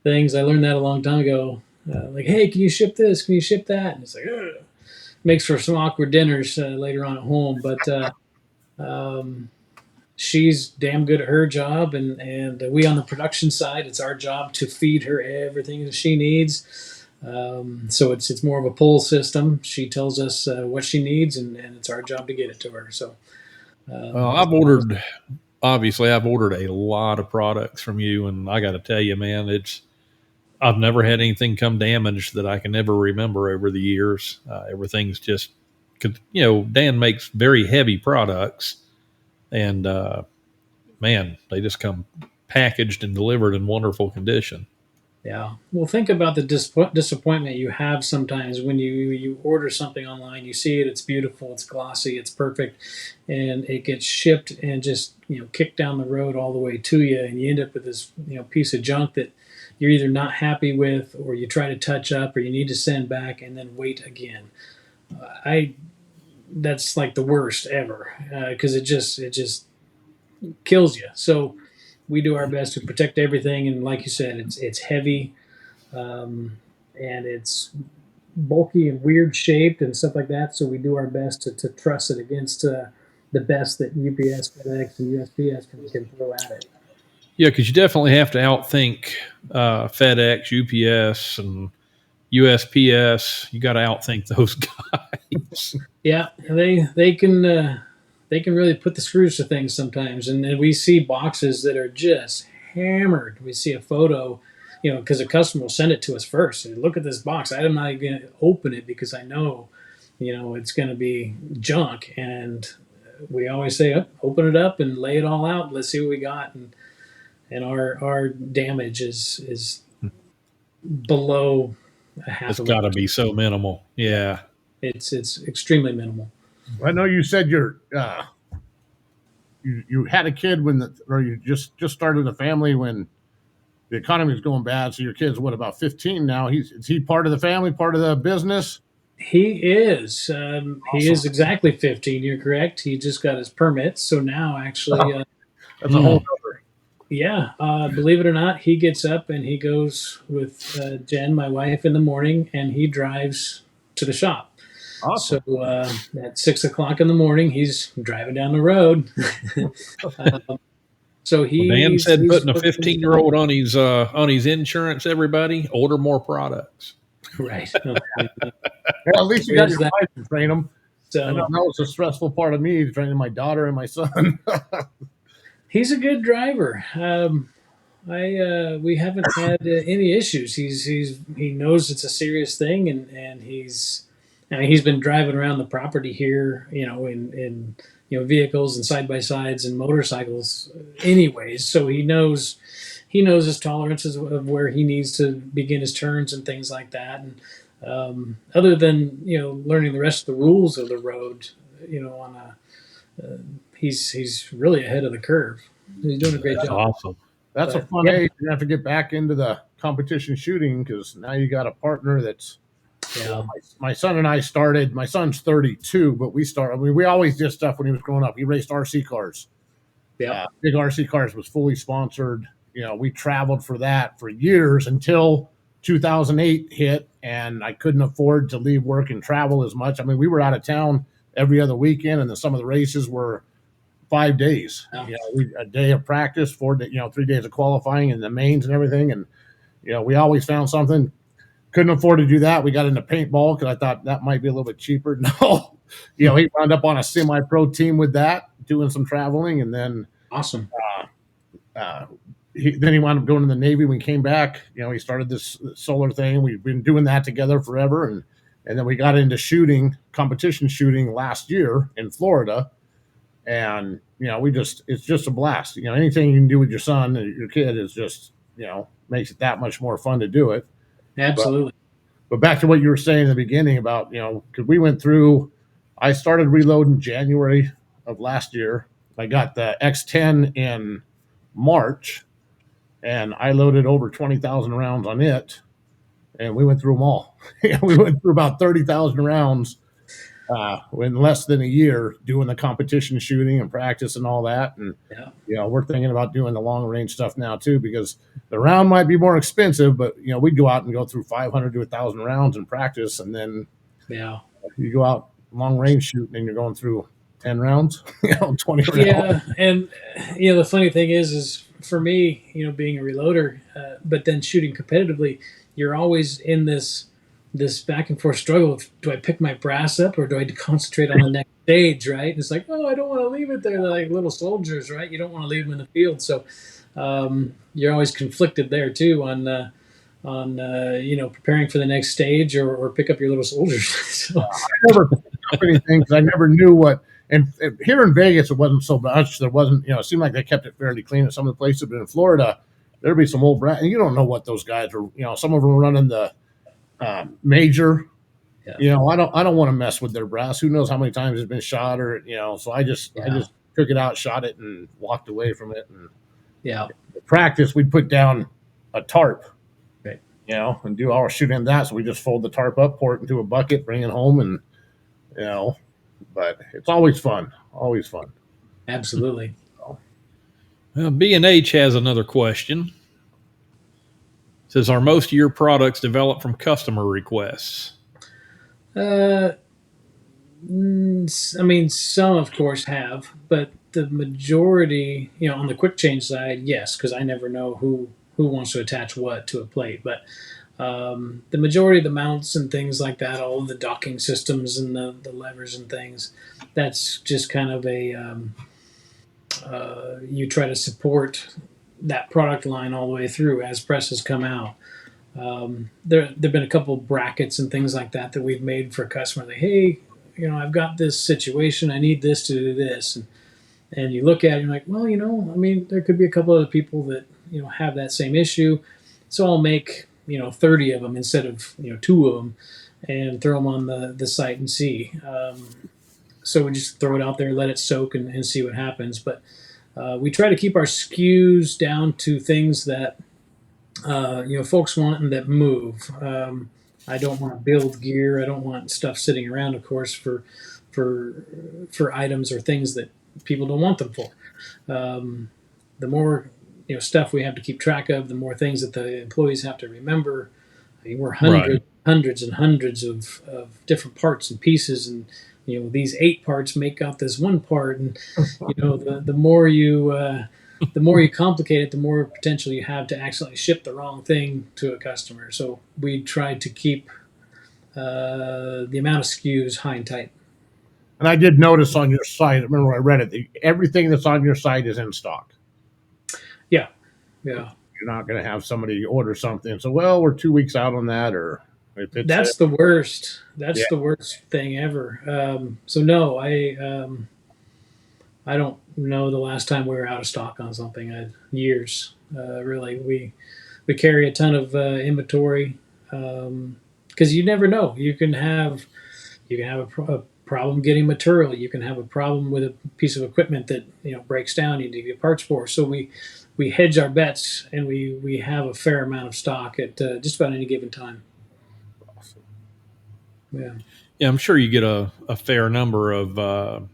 things. I learned that a long time ago. Like, hey, can you ship this? Can you ship that? And it's like, ugh. Makes for some awkward dinners later on at home. But um, she's damn good at her job, and we on the production side, it's our job to feed her everything that she needs. So it's more of a pull system. She tells us what she needs, and it's our job to get it to her. So Well, it's I've ordered a lot of products from you, and I got to tell you, man, I've never had anything come damaged that I can ever remember over the years. Everything's just, Dan makes very heavy products, and man, they just come packaged and delivered in wonderful condition. Yeah. Well, think about the disappointment you have sometimes when you order something online. You see it, it's beautiful, it's glossy, it's perfect, and it gets shipped and just kicked down the road all the way to you, and you end up with this piece of junk that you're either not happy with, or you try to touch up, or you need to send back and then wait again. I That's like the worst ever because it just kills you. So we do our best to protect everything, and like you said, it's heavy, um, and it's bulky and weird shaped and stuff like that. So we do our best to truss it against the best that UPS, FedEx, and USPS can throw at it. Yeah, because you definitely have to outthink FedEx, UPS, and USPS. You got to outthink those guys. Yeah, they can really put the screws to things sometimes, and then we see boxes that are just hammered. We see a photo, because a customer will send it to us first. And look at this box. I'm not even going to open it because I know, it's going to be junk. And we always say, "Oh, open it up and lay it all out. Let's see what we got." And our damage is below a half It's a got to million. be so minimal. Yeah. It's extremely minimal. I know you said you had a kid or you just started a family when the economy was going bad. So your kid's what, about 15 now? Is he part of the family, part of the business? He is. He Awesome. is exactly 15. You're correct. He just got his permit. So now, actually, That's a whole other. yeah, believe it or not, he gets up and he goes with Jen, my wife, in the morning, and he drives to the shop. So Awesome. at 6 o'clock in the morning, he's driving down the road. So Well, Dan said he's putting a 15-year-old on his insurance. Everybody order more products. right. Yeah, at least you got There's your that. wife to train them. I know So that was a stressful part of me, training my daughter and my son. he's a good driver. I We haven't had any issues. He knows it's a serious thing, and he's I mean, he's been driving around the property here, in vehicles and side by sides and motorcycles, anyways. So he knows his tolerances of where he needs to begin his turns and things like that. And other than learning the rest of the rules of the road, on a he's really ahead of the curve. He's doing a great That's job. awesome. That's a But, fun age. You have to get back into the competition shooting because now you got a partner that's. Yeah. My son and I started. My son's 32, but we started. I mean, we always did stuff when he was growing up. He raced RC cars. Yeah. Big RC cars was fully sponsored. We traveled for that for years until 2008 hit, and I couldn't afford to leave work and travel as much. I mean, we were out of town every other weekend, and then some of the races were 5 days. Yeah. A day of practice, 3 days of qualifying, and the mains and everything. And we always found something. Couldn't afford to do that. We got into paintball because I thought that might be a little bit cheaper. No, he wound up on a semi-pro team with that, doing some traveling, and then Awesome. He wound up going to the Navy. When he came back, he started this solar thing. We've been doing that together forever, and then we got into competition shooting last year in Florida, and it's just a blast. Anything you can do with your son and your kid is just makes it that much more fun to do it. Absolutely. But back to what you were saying in the beginning about, because we went through, I started reloading January of last year. I got the X10 in March, and I loaded over 20,000 rounds on it, and we went through them all. We went through about 30,000 rounds in less than a year doing the competition shooting and practice and all that. And we're thinking about doing the long range stuff now too, because the round might be more expensive, but we'd go out and go through 500 to 1,000 rounds in practice, and then you go out long range shooting and you're going through 10 rounds, 20 rounds. Yeah, and the funny thing is for me, being a reloader, but then shooting competitively, you're always in this back and forth struggle of, do I pick my brass up or do I concentrate on the next stage, right? And it's like, oh, I don't want to leave it there. They're like little soldiers, right? You don't want to leave them in the field. So you're always conflicted there too on preparing for the next stage or pick up your little soldiers. So. I never picked up anything because I never knew what. And here in Vegas, it wasn't so much. There wasn't, it seemed like they kept it fairly clean at some of the places. But in Florida, there'd be some old brass, and you don't know what those guys are. Some of them were running the major. Yeah. I don't want to mess with their brass. Who knows how many times it's been shot or so I just took it out, shot it, and walked away from it. And practice, we'd put down a tarp, right? And do all our shooting on that. So we just fold the tarp up, pour it into a bucket, bring it home, and But it's always fun. Always fun. Absolutely. Well, B&H has another question. It says, are most of your products developed from customer requests? I mean, some of course have, but the majority, on the quick change side, yes, because I never know who wants to attach what to a plate. But the majority of the mounts and things like that, all of the docking systems and the levers and things, that's just kind of you try to support that product line all the way through as presses come out. There've been a couple of brackets and things like that we've made for a customer. Like, hey, I've got this situation. I need this to do this, and you look at it and you're like, well, I mean, there could be a couple other people that have that same issue, so I'll make 30 of them instead of 2 of them, and throw them on the site and see. So we just throw it out there, let it soak, and see what happens. But we try to keep our SKUs down to things that folks want and that move. I don't want to build gear. I don't want stuff sitting around, of course, for items or things that people don't want them for. The more stuff we have to keep track of, the more things that the employees have to remember. I mean, we're hundreds and hundreds of different parts and pieces, and these 8 parts make out this one part, and the more you complicate it, the more potential you have to accidentally ship the wrong thing to a customer. So we try to keep the amount of SKUs high and tight. And I did notice on your site, I remember when I read it, everything that's on your site is in stock. Yeah. You're not going to have somebody order something and say, well, we're 2 weeks out on that, or if it's that's the worst. That's the worst thing ever. So no, I don't know the last time we were out of stock on something. Years, really. We carry a ton of inventory because you never know. You can have a problem getting material. You can have a problem with a piece of equipment that breaks down. You need to get parts for. So we hedge our bets, and we have a fair amount of stock at just about any given time. Yeah. Yeah, I'm sure you get a fair number of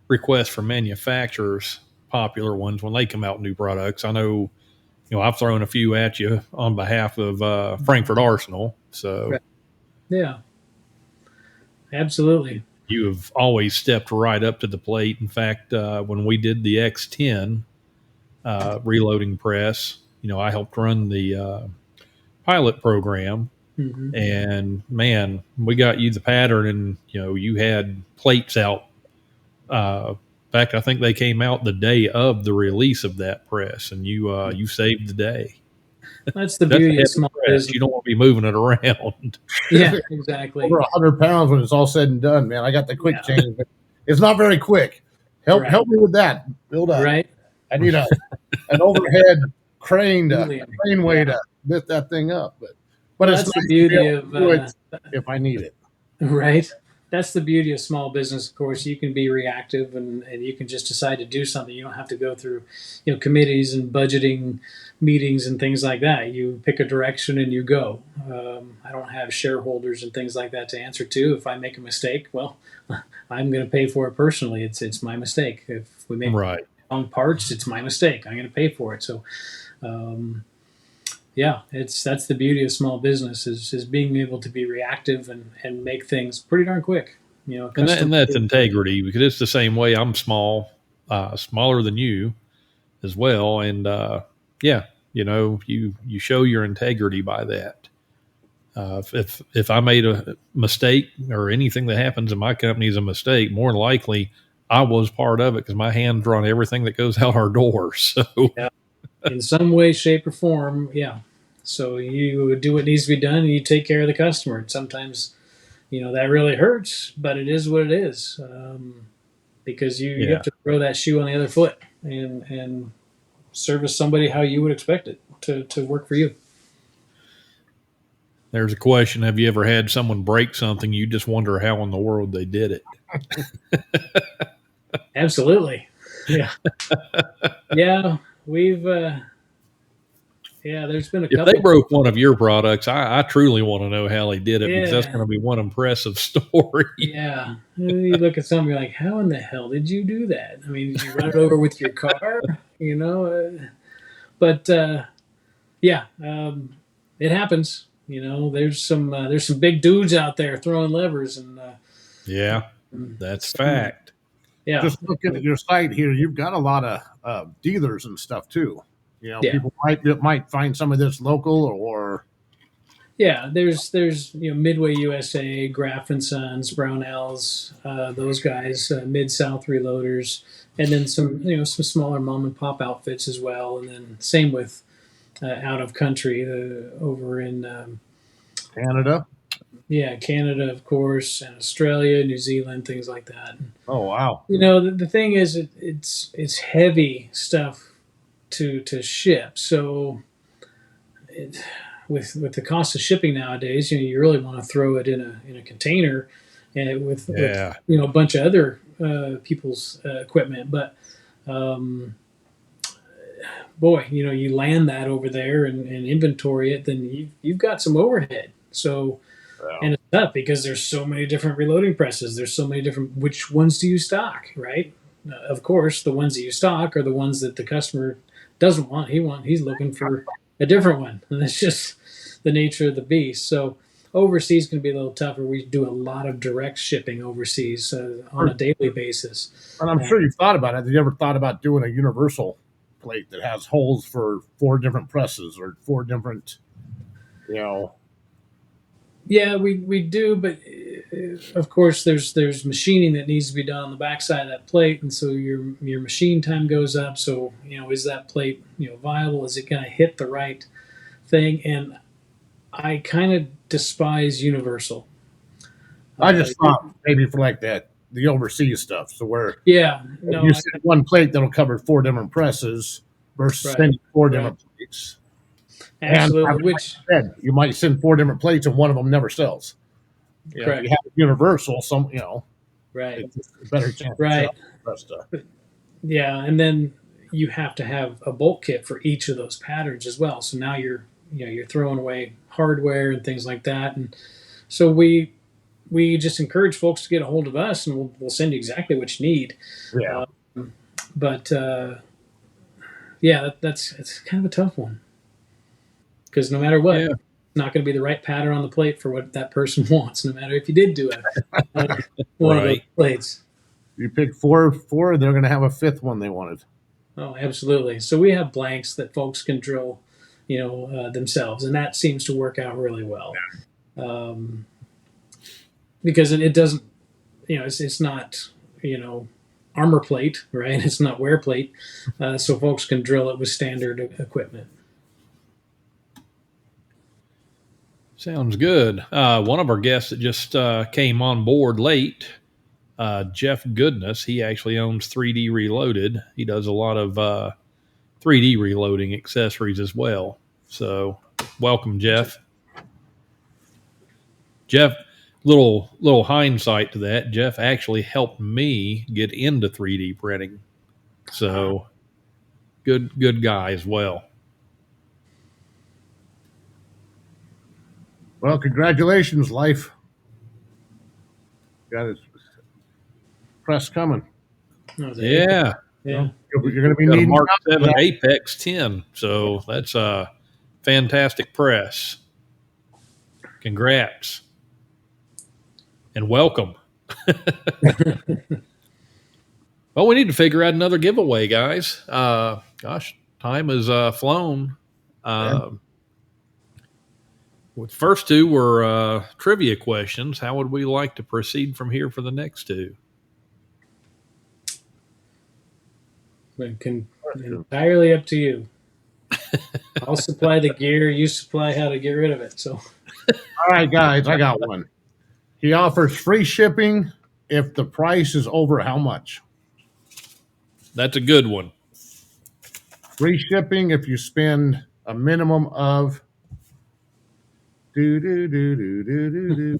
requests from manufacturers, popular ones, when they come out with new products. I know, I've thrown a few at you on behalf of Frankfurt Arsenal. So Right. Yeah, absolutely. you have always stepped right up to the plate. In fact, when we did the X10 reloading press, I helped run the pilot program. Hmm. And man, we got you the pattern, and you had plates out. In fact, I think they came out the day of the release of that press, and you saved the day. That's the That's a beauty of heavy small press. business. You don't want to be moving it around. Yeah, exactly. Over 100 pounds when it's all said and done, man. I got the quick Yeah. change, but it's not very quick. Help Right. help me with that. Build up. Right. I need an overhead crane Really. way Yeah. to lift that thing up. But Well, it's that's the nice to be beauty able of to do it if I need it. right. That's the beauty of small business. Of course, you can be reactive, and you can just decide to do something. You don't have to go through committees and budgeting meetings and things like that. You pick a direction and you go. I don't have shareholders and things like that to answer to. If I make a mistake, well, I'm going to pay for it personally. It's my mistake. If we make Right. wrong parts, it's my mistake. I'm going to pay for it. So yeah, that's the beauty of small business is being able to be reactive and make things pretty darn quick. And that's integrity, because it's the same way. I'm small, smaller than you as well. And yeah, you show your integrity by that. If I made a mistake, or anything that happens in my company is a mistake, more than likely I was part of it, because my hands are on everything that goes out our door. So Yeah, in some way, shape, or form, yeah. So you do what needs to be done, and you take care of the customer. And sometimes, that really hurts, but it is what it is, because you yeah, have to throw that shoe on the other foot and service somebody how you would expect it to work for you. there's a question: have you ever had someone break something you just wonder how in the world they did it? Absolutely. Yeah. Yeah. We've, yeah, there's been a If they couple. broke one of your products, I truly want to know how they did it, because that's Yeah. going to be one impressive story. Yeah. You look at something, you're like, how in the hell did you do that? I mean, did you run it over with your car? But yeah, it happens. There's some big dudes out there throwing levers, and Yeah, that's fact. yeah, Just looking at your site here, you've got a lot of dealers and stuff too. yeah, People might find some of this local or yeah. There's Midway USA, Graff and Sons, Brownells, those guys, Mid South Reloaders, and then some smaller mom and pop outfits as well, and then same with out of country over in Canada. yeah, Canada, of course, and Australia, New Zealand, things like that. Oh wow! The thing is, it's heavy stuff to ship. So with the cost of shipping nowadays, you really want to throw it in a container, and with Yeah. a bunch of other people's equipment. But boy, you land that over there and inventory it, then you've got some overhead. So. Wow. And it's tough because there's so many different reloading presses. There's so many different. Which ones do you stock, right? Of course, the ones that you stock are the ones that the customer doesn't want. He's looking for a different one, and that's just the nature of the beast. So overseas can be a little tougher. We do a lot of direct shipping overseas on a daily basis. And I'm sure you've thought about it. Have you ever thought about doing a universal plate that has holes for 4 different presses or 4 different, Yeah, we do, but of course there's machining that needs to be done on the backside of that plate, and so your machine time goes up. So is that plate viable? Is it going to hit the right thing? And I kind of despise universal. I just thought maybe for like that the overseas stuff. So where Yeah, no, you send one plate that'll cover 4 different presses versus Right. sending 4 Right. different plates. absolutely. And Which you might send 4 different plates and one of them never sells. You know, if you correct. have universal, Right. it's just a better chance to Right. sell the rest stuff. Yeah, and then you have to have a bulk kit for each of those patterns as well. So now you're throwing away hardware and things like that. And so we just encourage folks to get a hold of us, and we'll send you exactly what you need. Yeah. But yeah, that's it's kind of a tough one because no matter what, Yeah. it's not going to be the right pattern on the plate for what that person wants. No matter if you did do it, one of those Right. plates. You pick four, they're going to have a 5th one they wanted. Oh, absolutely. So we have blanks that folks can drill, themselves, and that seems to work out really well. Because it doesn't, it's not, armor plate, right? It's not wear plate, so folks can drill it with standard equipment. Sounds good. One of our guests that just came on board late, Jeff Goodness, he actually owns 3D Reloaded. He does a lot of 3D reloading accessories as well. So, welcome, Jeff. Jeff, little hindsight to that. Jeff actually helped me get into 3D printing. So, good guy as well. Well, congratulations, Life. Got his press coming. Oh, is that it? Yeah, Yeah. You're going to be got a needing Mark 7 that. Apex 10. So, that's a fantastic press. Congrats. And welcome. Well, we need to figure out another giveaway, guys. Gosh, time has flown. The first two were trivia questions. How would we like to proceed from here for the next two? Entirely up to you. I'll supply the gear. You supply how to get rid of it. So, All right, guys, I got one. He offers free shipping if the price is over how much? That's a good one. Free shipping if you spend a minimum of do do do do do do do.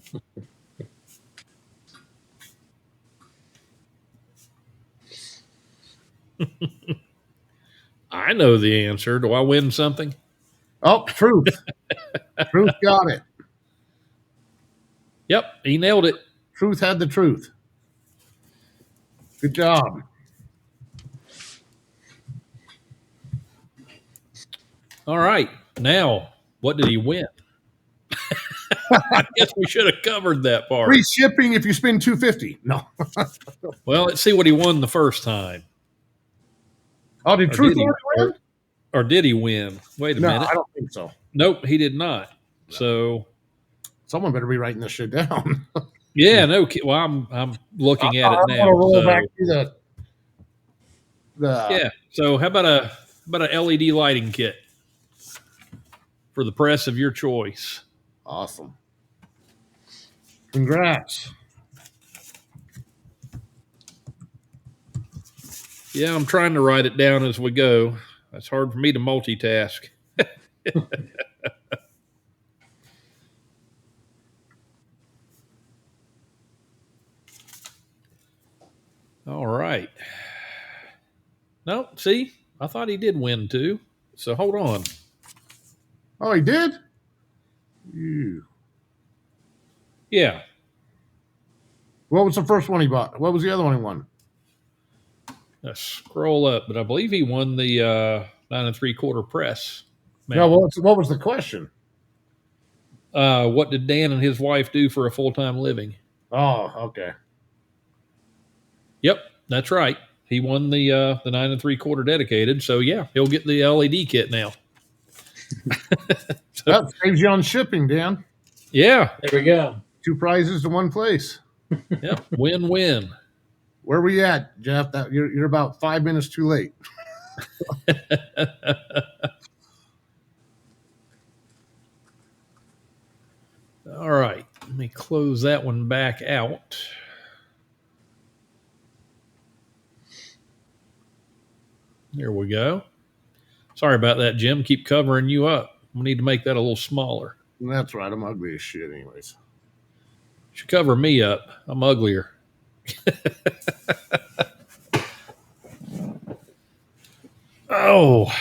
I know the answer. Do I win something? Oh, truth. Truth got it. Yep, he nailed it. Truth had the truth. Good job. All right. Now, what did he win? I guess we should have covered that part. Free shipping if you spend $250. No. Well, let's see what he won the first time. Oh, did Or Truth did he- already win? Or did he win? Wait a No, minute. I don't think so. Nope, he did not. So, Someone better be writing this shit down. yeah, no. Well, I'm looking at it I'm now. gonna roll So, back to the yeah. So, how about a LED lighting kit for the press of your choice? awesome. Congrats. Yeah, I'm trying to write it down as we go. It's hard for me to multitask. All right. No, see, I thought he did win too. So hold on. Oh, he did? Ew. Yeah. What was the first one he bought? What was the other one he won? Let's scroll up, but I believe he won the 9 3/4 press. No, what was the question? What did Dan and his wife do for a full-time living? Oh, okay. Yep, that's right. He won the 9 3/4 dedicated. So yeah, he'll get the LED kit now. That saves you on shipping, Dan. Yeah. there we go. 2 prizes to one place. Yep. Win-win. Where we at, Jeff? You're about 5 minutes too late. All right. Let me close that one back out. There we go. Sorry about that, Jim. Keep covering you up. We need to make that a little smaller. That's right. I'm ugly as shit, anyways. Should cover me up. I'm uglier. Oh,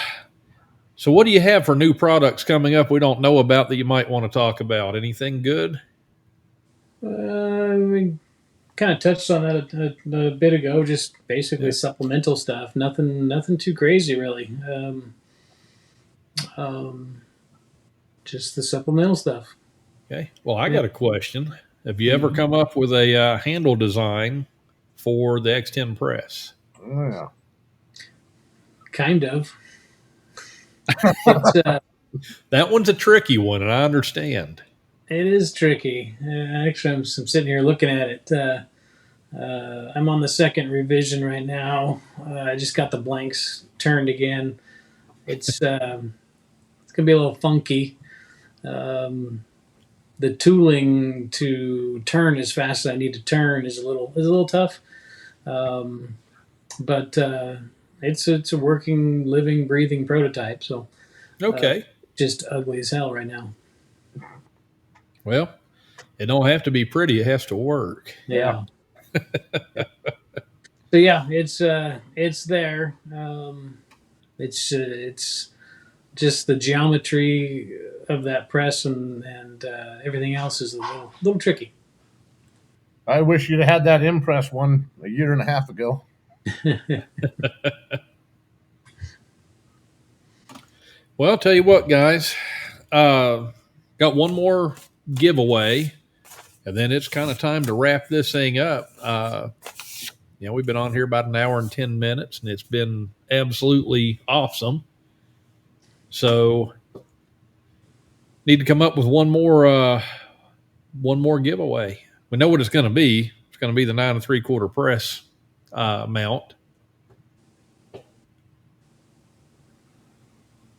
so what do you have for new products coming up we don't know about that you might want to talk about? Anything good? We kind of touched on that a bit ago. Just basically supplemental stuff. Nothing too crazy, really. Just the supplemental stuff. Okay. Well, I got a question. Have you ever come up with a handle design for the X10 press? Oh, yeah. Kind of. It's, That one's a tricky one, and I understand. it is tricky. Actually, I'm sitting here looking at it. I'm on the second revision right now. I just got the blanks turned again. It's gonna be a little funky. The tooling to turn as fast as I need to turn is a little tough. But it's a working, living, breathing prototype. So Okay. just ugly as hell right now. Well, it don't have to be pretty. It has to work. Yeah. So yeah, it's there. It's just the geometry of that press and everything else is a little tricky. I wish you'd had that Impress one a year and a half ago. Well, I'll tell you what, guys. Got one more giveaway, and then it's kind of time to wrap this thing up. We've been on here about an hour and 10 minutes, and it's been absolutely awesome. So, need to come up with one more giveaway. We know what it's going to be. It's going to be the 9 3/4 press mount.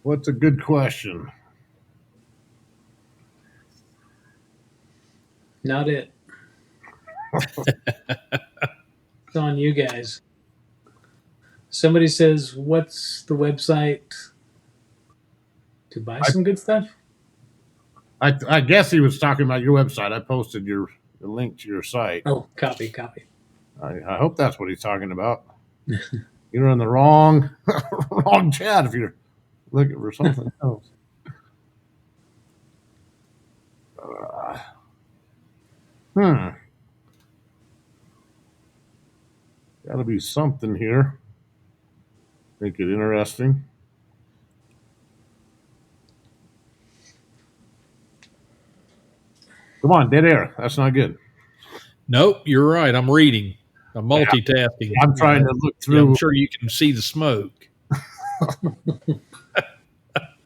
What's a good question? Not it. It's on you guys. Somebody says, "What's the website to buy some good stuff?" I guess he was talking about your website. I posted the link to your site. Oh, copy. I hope that's what he's talking about. You're in the wrong chat if you're looking for something else. Got to be something here. Make it interesting. Come on, dead air. That's not good. Nope, you're right. I'm reading. I'm multitasking. I'm trying to look through. I'm sure you can see the smoke.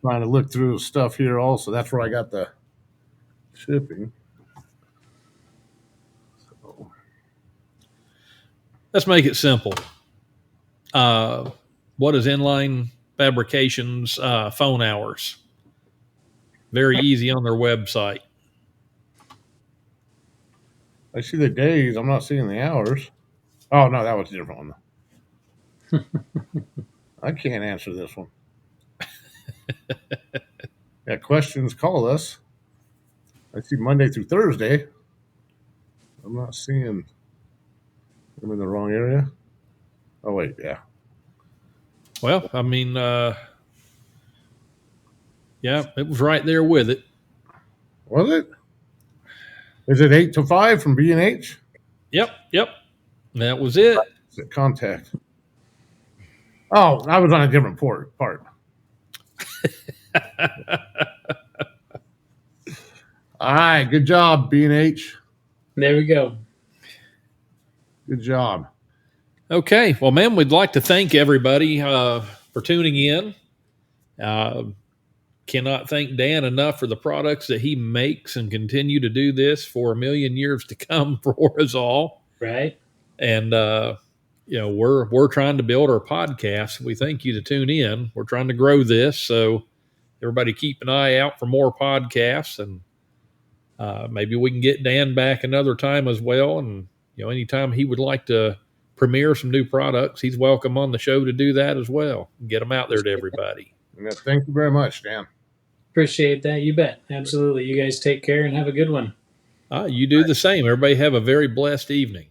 Trying to look through stuff here also. That's where I got the shipping. So. Let's make it simple. What is Inline Fabrication's phone hours? Very easy on their website. I see the days. I'm not seeing the hours. Oh, no, that was a different one. I can't answer this one. Got questions, call us. I see Monday through Thursday. I'm not seeing. I'm in the wrong area. Oh, wait, yeah. Well, I mean, it was right there with it. Was it? Is it 8 to 5 from B&H? Yep. That was it. Is it contact? Oh, I was on a different part. All right, good job, B&H. There we go. Good job. Okay. Well, man, we'd like to thank everybody for tuning in. Cannot thank Dan enough for the products that he makes and continue to do this for a million years to come for us all. Right. And, we're trying to build our podcast. We thank you to tune in. We're trying to grow this. So everybody keep an eye out for more podcasts, and maybe we can get Dan back another time as well. And, anytime he would like to premiere some new products, he's welcome on the show to do that as well. Get them out there to everybody. Yeah, thank you very much, Dan. Appreciate that. You bet. Absolutely. You guys take care and have a good one. You do the same. Everybody have a very blessed evening.